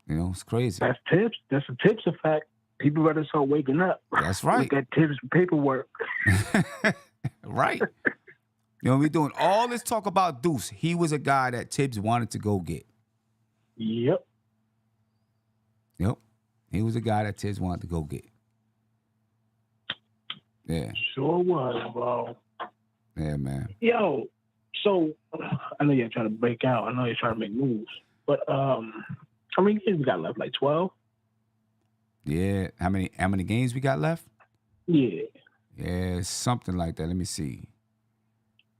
It's crazy. That's tips. That's a tips effect. People better start waking up. That's right. Look at tips paperwork. Right. We're doing all this talk about Deuce. He was a guy that Tibbs wanted to go get. Yep. Yep. He was the guy that Tiz wanted to go get. Yeah. Sure was, bro. Yeah, man. Yo, so I know you're trying to break out. I know you're trying to make moves. But how many games we got left? Like 12? Yeah. How many games we got left? Yeah. Yeah, something like that. Let me see.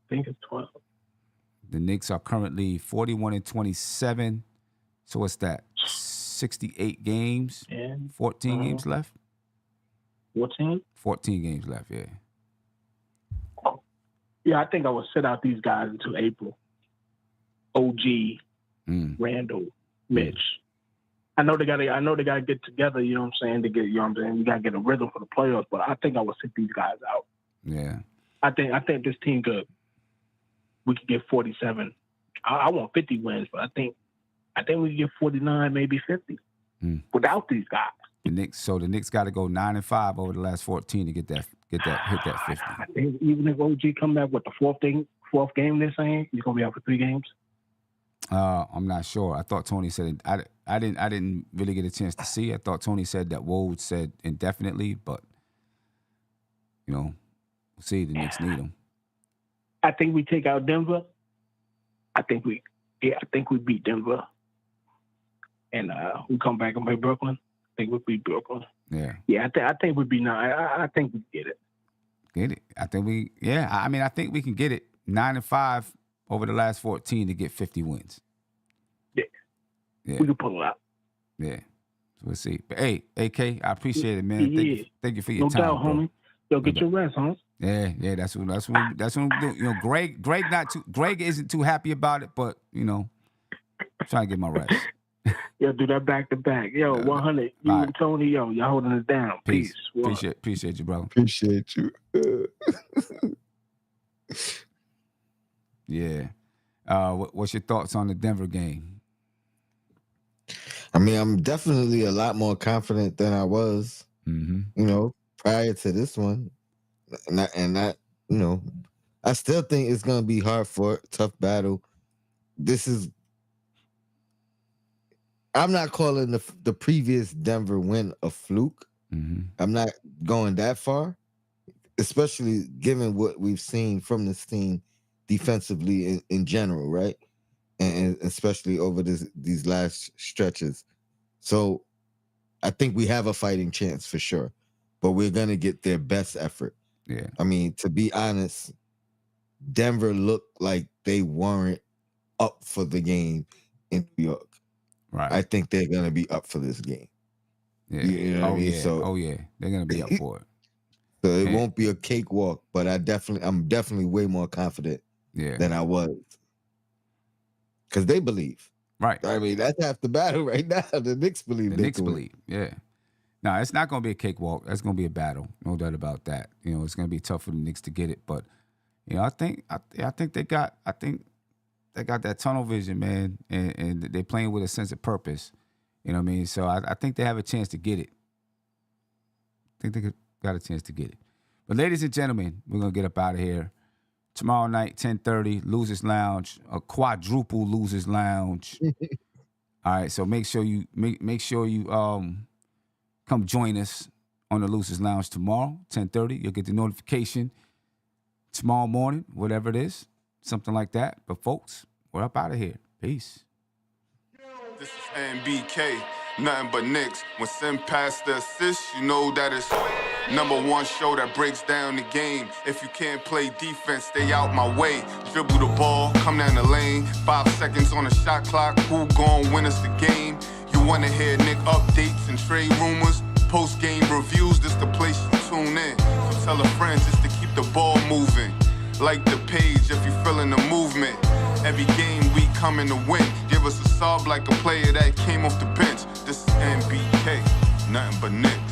I think it's 12. The Knicks are currently 41-27. So what's that? 68 games. And 14 games left. 14? 14 games left. Yeah. Yeah, I think I would sit out these guys until April. OG, Randle, Mitch. I know they gotta get together, you know what I'm saying, to get, you know what I'm saying, you gotta get a rhythm for the playoffs, but I think I would sit these guys out. Yeah. I think this team we could get 47. I want 50 wins, but I think we could get 49, maybe 50 without these guys. The Knicks got to go 9-5 over the last 14 to hit that 50. I think even if OG come back with the fourth game, they're saying he's gonna be out for 3 games. I'm not sure. I thought Tony said it. I didn't really get a chance to see. I thought Tony said that Woj said indefinitely, but we'll see. The Knicks need him. I think we take out Denver. I think we beat Denver, and we come back and play Brooklyn. I think we beat Brooklyn. Yeah. Yeah, I think we'd be 9. I think we get it. Get it? I think we. Yeah. I think we can get it 9-5 over the last 14 to get 50 wins. Yeah. We can pull it out. Yeah. So we'll see. But hey, AK, I appreciate it, man. Yeah. Thank you for your no time, doubt, bro. homie. Yo, get your rest, huh? Yeah. That's what we do. Greg isn't too happy about it, but I'm trying to get my rest. Yo, do that back to back. Yo, 100. You right. and Tony, yo, y'all holding it down. Peace. Appreciate you, bro. Appreciate you. Yeah. What's your thoughts on the Denver game? I mean, I'm definitely a lot more confident than I was, prior to this one. I still think it's going to be hard for a tough battle. I'm not calling the previous Denver win a fluke. I'm not going that far, especially given what we've seen from this team defensively in general, right? And especially over these last stretches. So I think we have a fighting chance for sure, but we're going to get their best effort. Yeah. I mean, to be honest, Denver looked like they weren't up for the game in New York. Right. I think they're going to be up for this game. Yeah. You know what I mean? Yeah. So, they're going to be up for it. So it won't be a cakewalk, but I'm definitely way more confident than I was. Because they believe. Right. I mean, that's half the battle right now. The Knicks believe. The Knicks believe, yeah. No, it's not going to be a cakewalk. That's going to be a battle. No doubt about that. It's going to be tough for the Knicks to get it. But, I think they got that tunnel vision, man, and they're playing with a sense of purpose. You know what I mean? So I think they have a chance to get it. I think they got a chance to get it. But ladies and gentlemen, we're going to get up out of here. Tomorrow night, 10:30, Losers Lounge, a quadruple Losers Lounge. All right, so make sure you come join us on the Losers Lounge tomorrow, 10:30. You'll get the notification tomorrow morning, whatever it is, something like that. But folks, we're up out of here. Peace. This is NBK, nothing but Knicks. When Sim passed the assist, you know that it's #1 show that breaks down the game. If you can't play defense, stay out my way. Dribble the ball, come down the lane. 5 seconds on the shot clock, who gon' win us the game? You wanna hear Nick updates and trade rumors? Postgame reviews, this the place you tune in. So tell a friend just to keep the ball moving. Like the page if you feeling the movement. Every game we coming to win. Give us a sub like a player that came off the bench. This is NBK, nothing but Knicks.